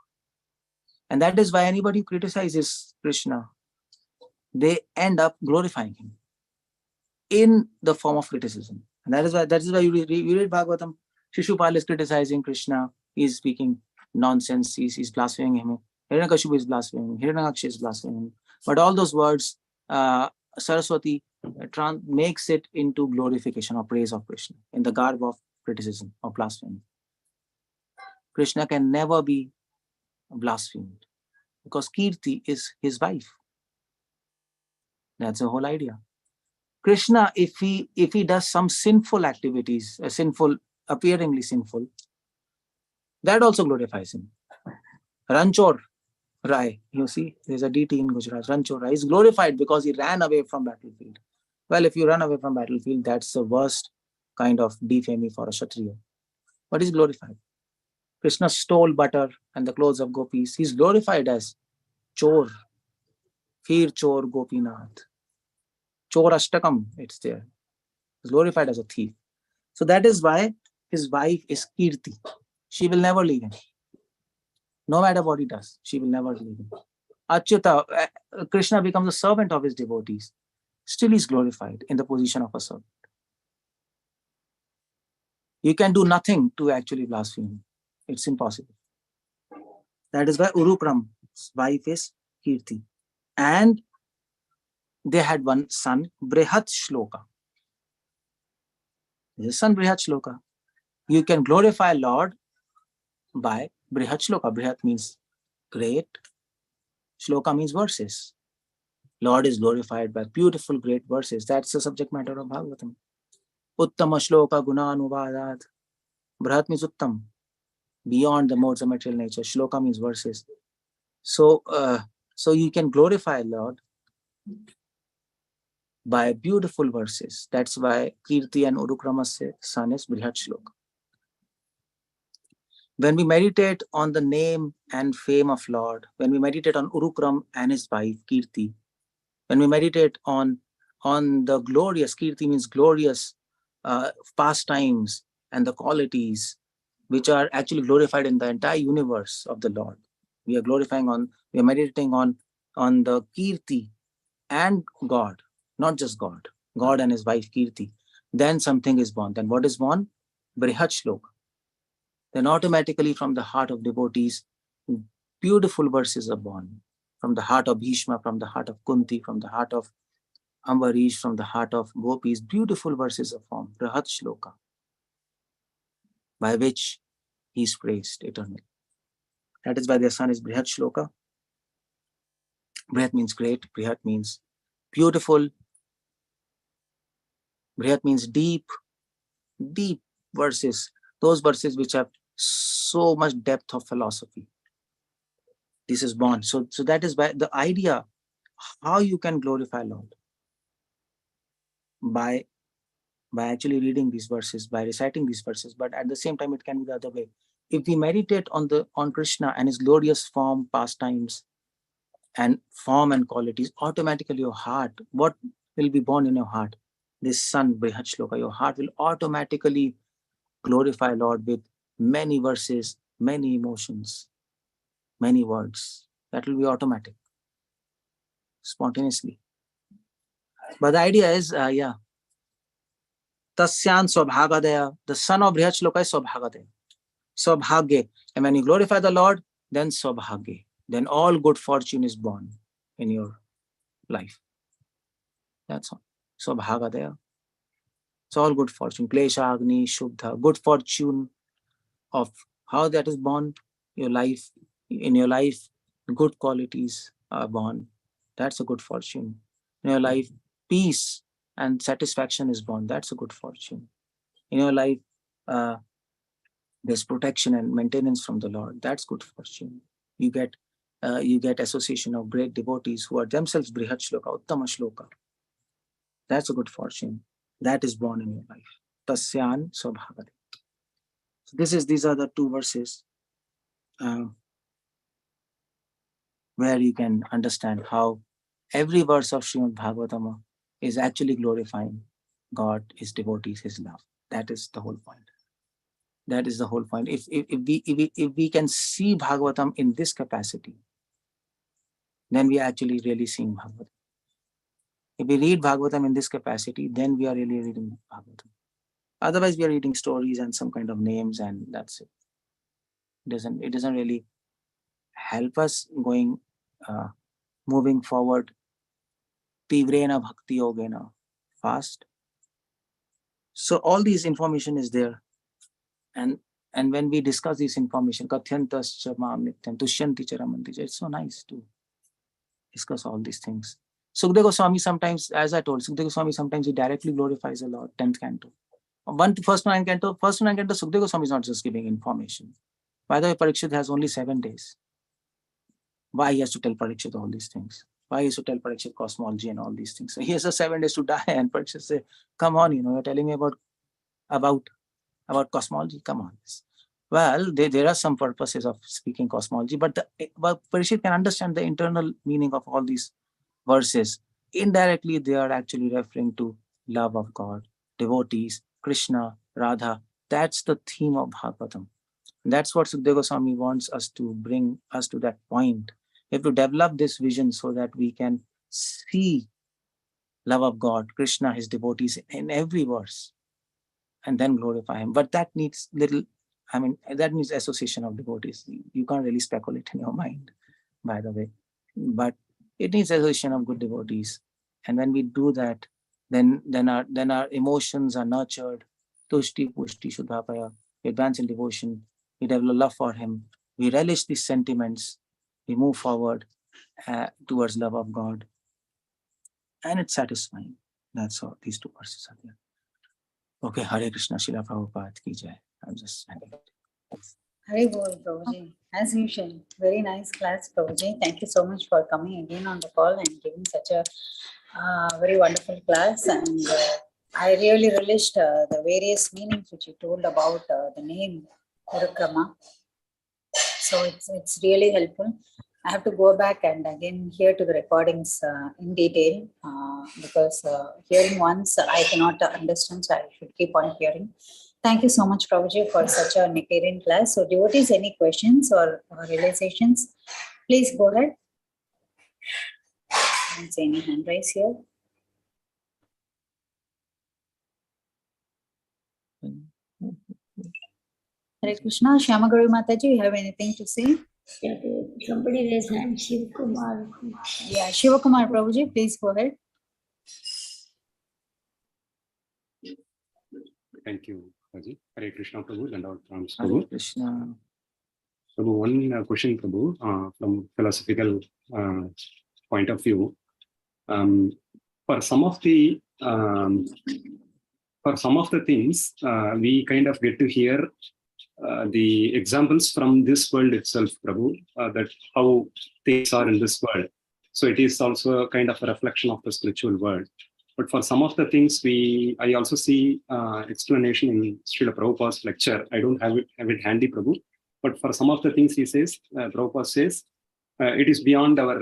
And that is why anybody who criticizes Krishna, they end up glorifying him in the form of criticism. And that is why you read Bhagavatam. Shishupal is criticizing Krishna. He's speaking nonsense. He's blaspheming him. Hiranyakashipu is blaspheming. Hiranyaksha is blaspheming. But all those words, Saraswati makes it into glorification or praise of Krishna in the garb of criticism or blasphemy. Krishna can never be blasphemed because Kirti is his wife. That's the whole idea. Krishna, if he does some sinful activities, appearingly sinful, that also glorifies him. Ranchor Rai, you see, there's a deity in Gujarat. Ranchor Rai is glorified because he ran away from battlefield. Well, if you run away from battlefield, that's the worst kind of defaming for a Kshatriya. But he's glorified. Krishna stole butter and the clothes of gopis. He's glorified as Chor, Phir Chor Gopinath. Chor Ashtakam, it's there. He's glorified as a thief. So that is why his wife is Kirti. She will never leave him. No matter what he does, she will never leave him. Achyuta, Krishna becomes a servant of his devotees. Still he's glorified in the position of a servant. You can do nothing to actually blaspheme him. It's impossible. That is why Urukram's wife is Kirti. And they had one son, Brihat Shloka. His son Brihat Shloka. You can glorify Lord by Brihat Shloka. Brihat means great. Shloka means verses. Lord is glorified by beautiful, great verses. That's the subject matter of Bhagavatam. Uttama Shloka Gunanuvadat. Brihat means Uttam. Beyond the modes of material nature. Shloka means verses. So you can glorify Lord by beautiful verses. That's why Kirti and Urukrama's son is Brihat Shloka. When we meditate on the name and fame of Lord, when we meditate on Urukram and his wife Kirti, when we meditate on the glorious, Kirti means glorious pastimes and the qualities which are actually glorified in the entire universe of the Lord. We are meditating on the Kirti and God, not just God and his wife Kirti. Then something is born. Then what is born? Brihat Shloka. Then automatically from the heart of devotees, beautiful verses are born. From the heart of Bhishma, from the heart of Kunti, from the heart of Ambarish, from the heart of Gopis, beautiful verses are formed. Brihat Shloka, by which he is praised eternally. That is why their son is Brihat Shloka. Brihat means great. Brihat means beautiful. Brihat means deep verses. those verses which have so much depth of philosophy. This is born. So that is by the idea how you can glorify Lord by actually reading these verses, by reciting these verses. But at the same time, it can be the other way. If we meditate on Krishna and his glorious form, pastimes, and form and qualities, automatically your heart, what will be born in your heart? This sun, Brihat Shloka, your heart will automatically glorify Lord with many verses, many emotions, many words. That will be automatic, spontaneously. But the idea is, Tasyan Swabhagadaya, the son of Brihat Shloka is Swabhagadaya. Swabhagya. And when you glorify the Lord, then Swabhagya. Then all good fortune is born in your life. That's all. Swabhagadaya. It's all good fortune. Klesha, Agni, Shubdha. Good fortune of how that is born, your life. In your life, good qualities are born. That's a good fortune. In your life, peace and satisfaction is born. That's a good fortune. In your life, there's protection and maintenance from the Lord. That's good fortune. You get association of great devotees who are themselves Brihat Shloka, Uttama Shloka. That's a good fortune. That is born in your life. Tasyan Swabhagati. So these are the two verses where you can understand how every verse of Srimad Bhagavatam is actually glorifying God, his devotees, his love. That is the whole point. That is the whole point. If we can see Bhagavatam in this capacity, then we are actually really seeing Bhagavatam. If we read Bhagavatam in this capacity, then we are really reading Bhagavatam. Otherwise, we are reading stories and some kind of names, and that's it. It doesn't really help us moving forward. Tivrena bhakti yogena, fast. So all these information is there, and when we discuss this information, Kathyantascha Mam Nityam Tushyanti Charamanti, it's so nice to discuss all these things. Sukadeva Goswami sometimes, as I told, Sukadeva Goswami sometimes he directly glorifies the Lord. 10th canto. First 9 canto, Sukadeva Goswami is not just giving information. By the way, Parikshit has only 7 days. Why he has to tell Parikshit all these things? Why he has to tell Parikshit cosmology and all these things? So he has 7 days to die, and Parikshit say, "Come on, you're telling me about cosmology. Come on." Well, there are some purposes of speaking cosmology, but Parikshit can understand the internal meaning of all these verses. Indirectly, they are actually referring to love of God, devotees, Krishna, Radha. That's the theme of Bhagavatam. That's what Sukadeva Goswami wants us to bring us to that point. We have to develop this vision so that we can see love of God, Krishna, his devotees in every verse, and then glorify him. But that needs that needs association of devotees. You can't really speculate in your mind, by the way. But it needs association of good devotees. And when we do that, then our emotions are nurtured. Tushti, pushti, shuddhapaya. We advance in devotion. We develop love for him. We relish these sentiments. We move forward towards love of God. And it's satisfying. That's all these two verses are there. Okay, Hare Krishna, Srila Prabhupada ki jai. I'm just handing it. Hare Bol, Prabhuji. As usual, very nice class, Prabhuji. Thank you so much for coming again on the call and giving such a very wonderful class. And I really relished the various meanings which you told about the name Urukrama. So it's really helpful. I have to go back and again hear to the recordings in detail because hearing once I cannot understand, so I should keep on hearing. Thank you so much, Prabhuji, for such a Nikarian class. So devotees, any questions or realizations, please go ahead. I don't see any hand raise here. Hare Krishna, Shyamagaru Mataji, you have anything to say? Somebody raise hand, Shiv Kumar. Yeah, Shiva Kumar Prabhuji, please go ahead. Thank you, Haji. Hare Krishna, Prabhu, and our thanks, Hare Prabhu. Krishna. Prabhu, one question, Prabhu, from philosophical point of view. For some of the for some of the things, we kind of get to hear the examples from this world itself, Prabhu, that how things are in this world. So it is also a kind of a reflection of the spiritual world. But for some of the things, I also see explanation in Srila Prabhupada's lecture. I don't have it handy, Prabhu. But for some of the things he says, Prabhupada says, it is beyond our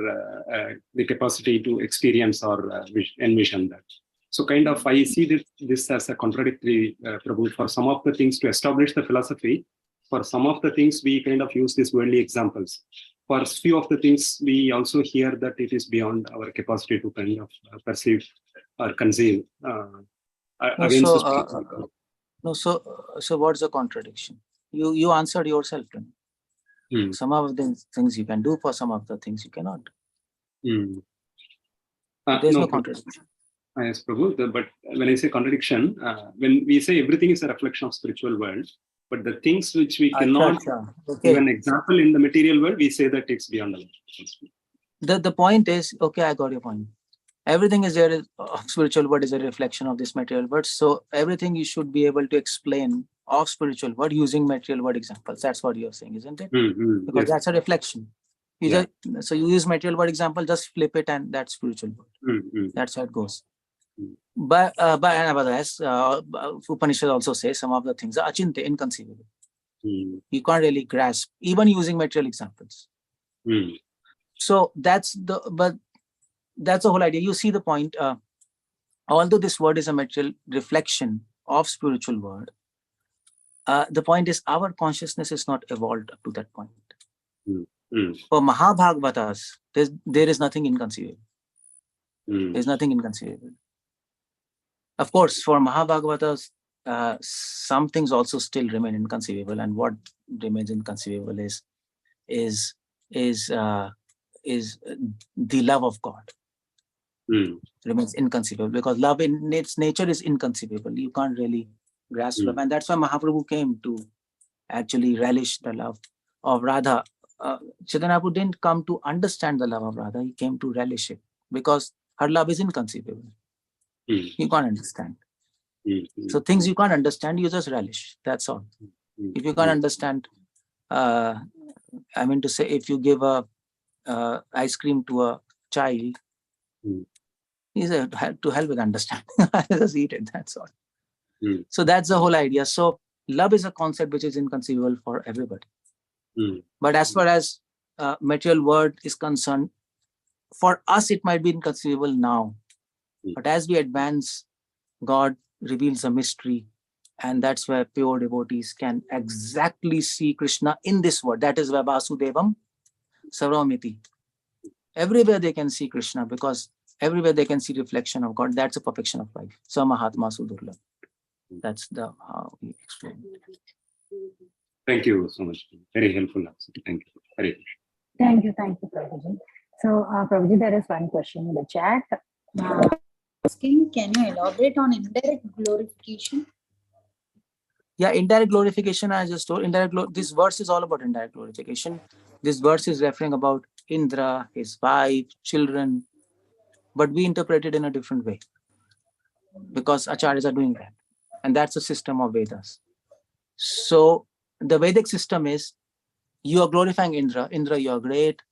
the capacity to experience or envision that. So kind of I see this as a contradictory, Prabhu. For some of the things to establish the philosophy, for some of the things we kind of use these worldly examples. For few of the things we also hear that it is beyond our capacity to kind of perceive or conceive against the spiritual. So what's the contradiction? You answered yourself. Some of the things you can do, for some of the things you cannot do. There's no contradiction. Yes, Prabhu. But when I say contradiction, when we say everything is a reflection of spiritual world, but the things which we cannot give an example in the material world, we say that it's beyond our. The point is, okay, I got your point. Everything is there. Spiritual world is a reflection of this material world. So everything you should be able to explain of spiritual world using material world examples. That's what you're saying, isn't it? Because that's a reflection. So you use material world example, just flip it, and that's spiritual world. That's how it goes. But nevertheless, Upanishad also says some of the things are achintya, inconceivable. You can't really grasp, even using material examples. So that's the whole idea. You see the point. Although this word is a material reflection of spiritual world, the point is our consciousness is not evolved up to that point. For Mahabhagavatas, there is nothing inconceivable. There's nothing inconceivable. Of course, for Mahabhagavatas, some things also still remain inconceivable, and what remains inconceivable is the love of God. Remains inconceivable, because love in its nature is inconceivable. You can't really grasp love, and that's why Mahaprabhu came to actually relish the love of Radha. Chaitanya Prabhu didn't come to understand the love of Radha; he came to relish it, because her love is inconceivable. You can't understand. So things you can't understand, you just relish. That's all. If you can't understand, I mean to say, if you give a ice cream to a child, he's to hell with understanding. Just eat it. That's all. So that's the whole idea. So love is a concept which is inconceivable for everybody. But as far as material world is concerned, for us it might be inconceivable now. But as we advance, God reveals a mystery, and that's where pure devotees can exactly see Krishna in this world. That is where Vasudevam Sarvamiti. Everywhere they can see Krishna, because everywhere they can see reflection of God. That's a perfection of life. Samahatma Sudurla. That's how we explain it. Thank you so much. Very helpful answer. Thank you. Very much. Thank you, Prabhuji. So, Prabhuji, there is one question in the chat. Asking, can you elaborate on indirect glorification? Yeah, indirect glorification, I just told. This verse is all about indirect glorification. This verse is referring about Indra, his wife, children, but we interpret it in a different way, because acharyas are doing that, and that's a system of Vedas. So the Vedic system is, you are glorifying Indra. Indra, you are great.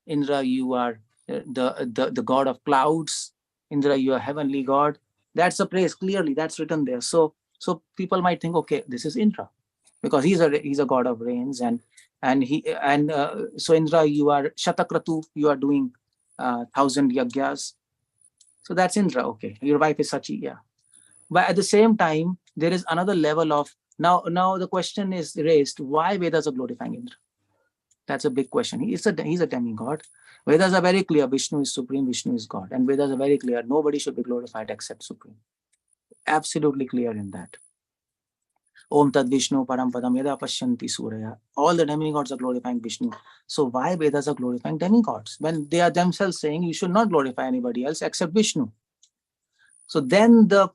Indra, you are the god of clouds. Indra, you are heavenly god. That's a praise, clearly, that's written there. So people might think, okay, this is Indra, because he's a god of rains, so Indra, you are Shatakratu, you are doing 1,000 yagyas. So that's Indra, okay. Your wife is Sachi, yeah. But at the same time, there is another level of, now the question is raised, why Vedas are glorifying Indra? That's a big question. He's a demigod. Vedas are very clear, Vishnu is supreme, Vishnu is God. And Vedas are very clear, nobody should be glorified except supreme. Absolutely clear in that. Om Tad Vishnu Parampadam Yada Pashyanti Suraya. All the demigods are glorifying Vishnu. So why Vedas are glorifying demigods, when they are themselves saying you should not glorify anybody else except Vishnu? So then the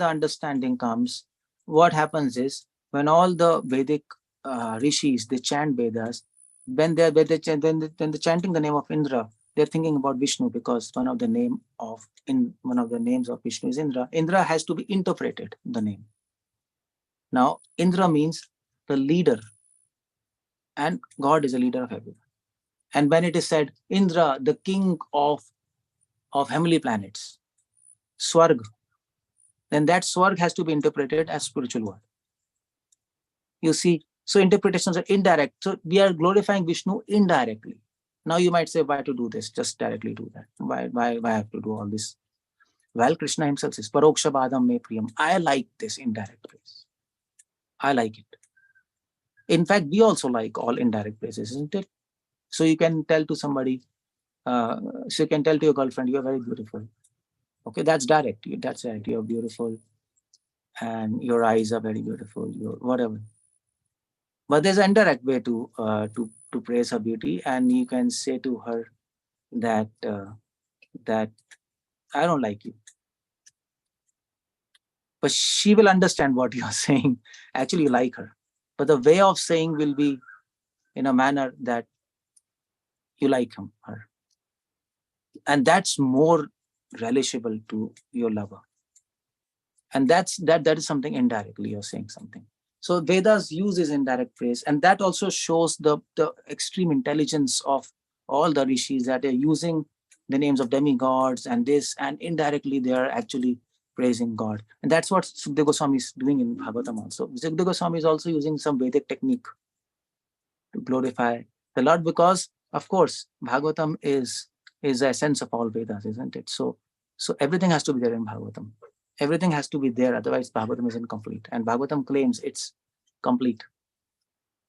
understanding comes. What happens is, when all the Vedic rishis, they chant Vedas, when they're chanting the name of Indra, they're thinking about Vishnu because one of the names of Vishnu is Indra. Indra has to be interpreted, the name. Now, Indra means the leader, and God is a leader of everyone. And when it is said, Indra, the king of heavenly planets, Swarg, then that Swarg has to be interpreted as spiritual word. You see, so interpretations are indirect. So we are glorifying Vishnu indirectly. Now you might say, why to do this? Just directly do that. Why have to do all this? Well, Krishna himself says, Paroksha Badam me priyam. I like this indirect praise. I like it. In fact, we also like all indirect praises, isn't it? So you can tell to somebody, so you can tell to your girlfriend, you're very beautiful. Okay, that's direct. That's direct. You're beautiful, and your eyes are very beautiful. You're whatever. But there's an indirect way to praise her beauty, and you can say to her that that I don't like you. But she will understand what you're saying. Actually, you like her. But the way of saying will be in a manner that you like her. And that's more relishable to your lover. And that is something indirectly you're saying something. So Vedas uses indirect praise, and that also shows the extreme intelligence of all the rishis, that they're using the names of demigods and this, and indirectly they are actually praising God. And that's what Sukadeva Goswami is doing in Bhagavatam also. Sukadeva Goswami is also using some Vedic technique to glorify the Lord, because of course Bhagavatam is the essence of all Vedas, isn't it? So everything has to be there in Bhagavatam. Everything has to be there, otherwise Bhagavatam is incomplete. And Bhagavatam claims it's complete.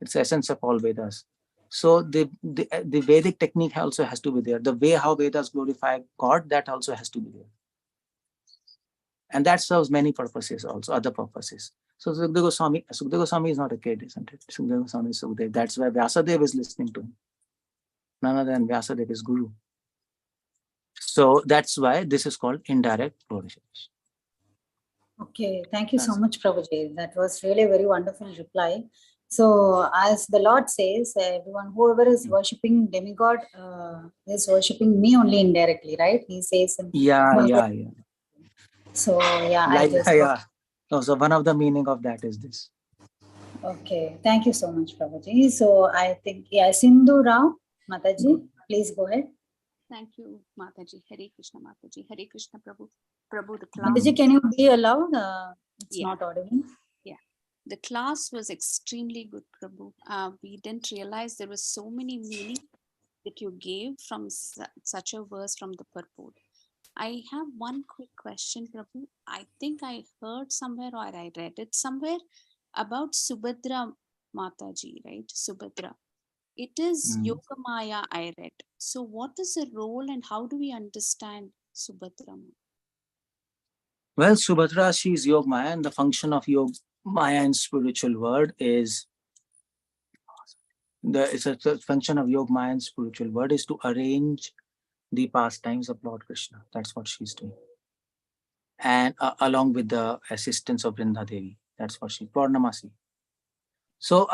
It's the essence of all Vedas. So the Vedic technique also has to be there. The way how Vedas glorify God, that also has to be there. And that serves many purposes also, other purposes. So Sukadeva Goswami is not a kid, isn't it? Sukadeva Goswami is Sukadeva. That's why Vyasadeva is listening to him. None other than Vyasadeva is Guru. So that's why this is called indirect glorification. Okay, thank you so much, Prabhuji. That was really a very wonderful reply. So, as the Lord says, everyone, whoever is worshipping demigod is worshipping me only indirectly, right? He says. Yeah. So, yeah, like, I just. Yeah. So one of the meaning of that is this. Okay, thank you so much, Prabhuji. So, I think, yeah, Sindhu Rao, Mataji, please go ahead. Thank you, Mataji. Hare Krishna, Mataji. Hare Krishna, Prabhu. Prabhu, the class. Mataji, can you be allowed? It's not audible. Yeah. The class was extremely good, Prabhu. We didn't realize there was so many meaning that you gave from such a verse from the purport. I have one quick question, Prabhu. I think I heard somewhere or I read it somewhere about Subhadra Mataji, right? Subhadra. It is Yogamaya, I read. So what is the role and how do we understand Subhadra? Well, Subhadra, she is Yogamaya, and the function of Yogamaya in spiritual word is the function of Yogamaya in spiritual word is to arrange the pastimes of Lord Krishna. That's what she's doing. And along with the assistance of Vrinda Devi. That's what she's Purnamasi. So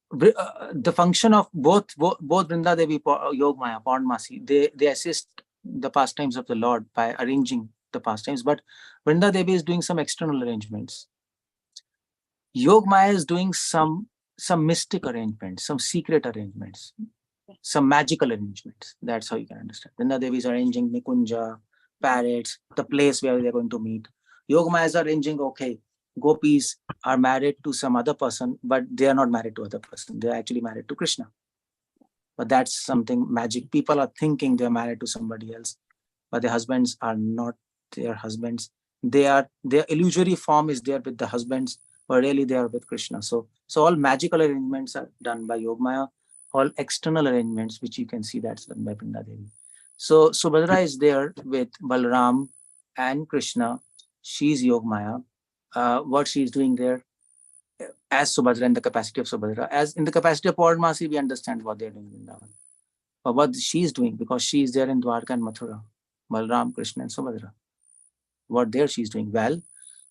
the function of both Vrinda Devi, Yogamaya, Purnamasi, they assist the pastimes of the Lord by arranging the pastimes, but Vrinda Devi is doing some external arrangements. Yogamaya is doing some mystic arrangements, some secret arrangements, some magical arrangements. That's how you can understand. Vrinda Devi is arranging Nikunja, parrots, the place where they're going to meet. Yogamaya is arranging, okay, gopis are married to some other person, but they are not married to other person. They're actually married to Krishna. But that's something magic. People are thinking they're married to somebody else, but their husbands are not their husbands. Their illusory form is there with the husbands, but really they are with Krishna. So all magical arrangements are done by Yogamaya. All external arrangements, which you can see, that's done by Vrinda Devi. So Subhadra is there with Balram and Krishna. She's Yogamaya. What she's doing there as Subhadra, in the capacity of Subhadra. As in the capacity of Purnamasi, we understand what they're doing in Vrindavan. But what she's doing, because she is there in Dwarka and Mathura, Balram, Krishna and Subhadra. What there she's doing? Well,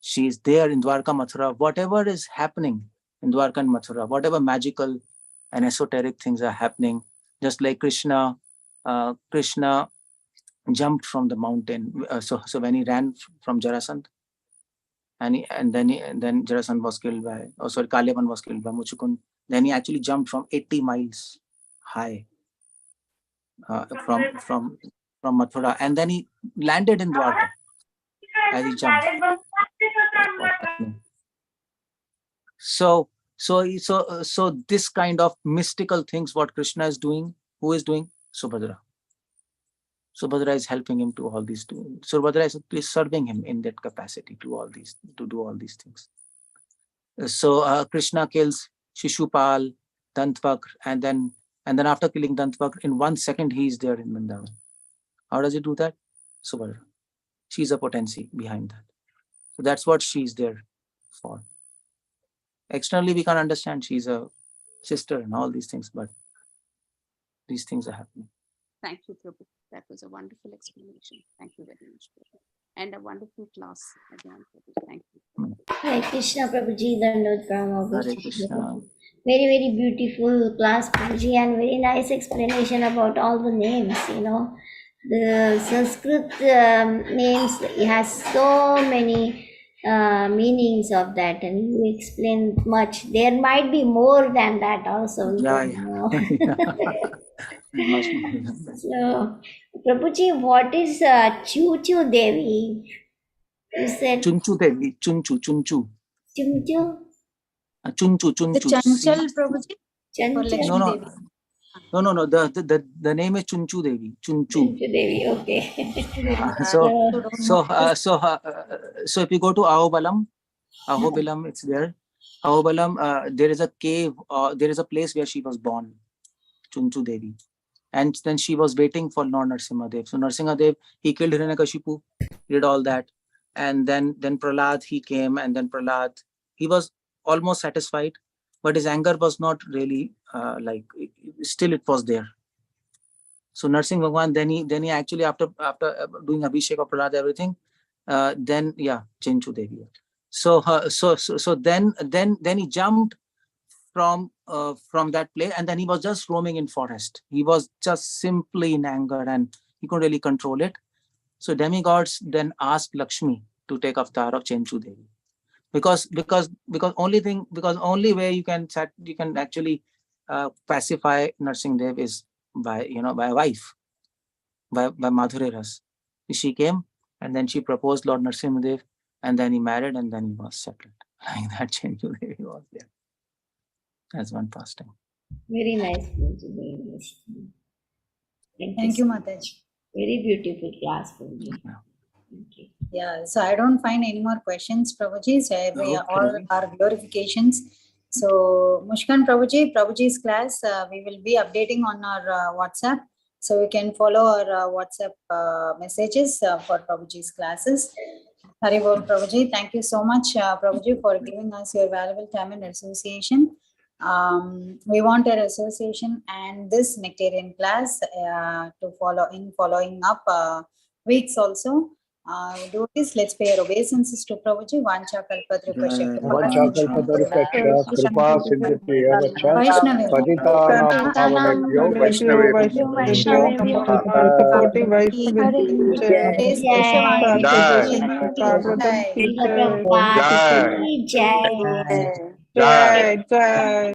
she's there in Dwarka, Mathura. Whatever is happening in Dwarka and Mathura, whatever magical and esoteric things are happening, just like Krishna Krishna jumped from the mountain. So when he ran from Jarasandh, and then Jarasandh was killed by, Kalyavan was killed by Muchukund. Then he actually jumped from 80 miles high from Mathura, and then he landed in Dwarka as he jumped. So this kind of mystical things, what Krishna is doing, who is doing? Subhadra. Subhadra is helping him to all these. Subhadra is serving him in that capacity to do all these things. So Krishna kills Shishupal, Dantvakra, and then after killing Dantvakra, in 1 second he is there in Vrindavan. How does he do that? Subhadra. She's a potency behind that. So that's what she's there for. Externally, we can't understand she's a sister and all these things, but these things are happening. Thank you, Prabhu. That was a wonderful explanation. Thank you very much, Prabhu. And a wonderful class again, Prabhu. Thank you. Hare Krishna, Prabhuji, Dandot Pranam. Hare Krishna. Very, very beautiful class, Prabhuji, and very nice explanation about all the names, The Sanskrit names, it has so many meanings of that, and you explained much. There might be more than that also. So, Prabhuji, what is Chuchu Devi? You said Chunchu Devi, Chunchu. Chunchu? Chunchu. The Chanchal, Prabhuji? No. The name is Chunchu Devi. Chunchu Devi, okay. So if you go to Ahobalam, it's there. Ahobalam, there is a cave, there is a place where she was born, Chunchu Devi. And then she was waiting for Lord Narasimhadev. So Narasimhadev, he killed Hiranyakashipu, did all that. And then Prahlad, he came, and then Prahlad, he was almost satisfied, but his anger was not really still it was there. So Narsingh Bhagwan, then he actually after doing Abhishek of Prahlad, everything, Chinchu Devi. So then he jumped from that place, and then he was just roaming in forest. He was just simply in anger, and he couldn't really control it. So demigods then asked Lakshmi to take avatar of Chinchu Devi, because only way you can actually pacify Narsingh Dev is by a wife, by Madhuri Ras. She came, and then she proposed Lord Narasimha Dev, and then he married, and then he was settled. Like that, Chinchu Devi was there. That's one pastime. Very nice. Very nice. Thank you, Mataji. Very beautiful class, Prabhuji. Thank you. Yeah, so I don't find any more questions, Prabhuji. So all are glorifications. So Mushkan Prabhuji's class, we will be updating on our WhatsApp. So you can follow our WhatsApp messages for Prabhuji's classes. Hari Bol Prabhuji, thank you so much, Prabhuji, for giving us your valuable time and association. We want your association and this Nectarian class to following up weeks also. Do this. Let's pay our obeisances to Prabhuji. Vancha kalpadrupasha kripa sindhya Jai.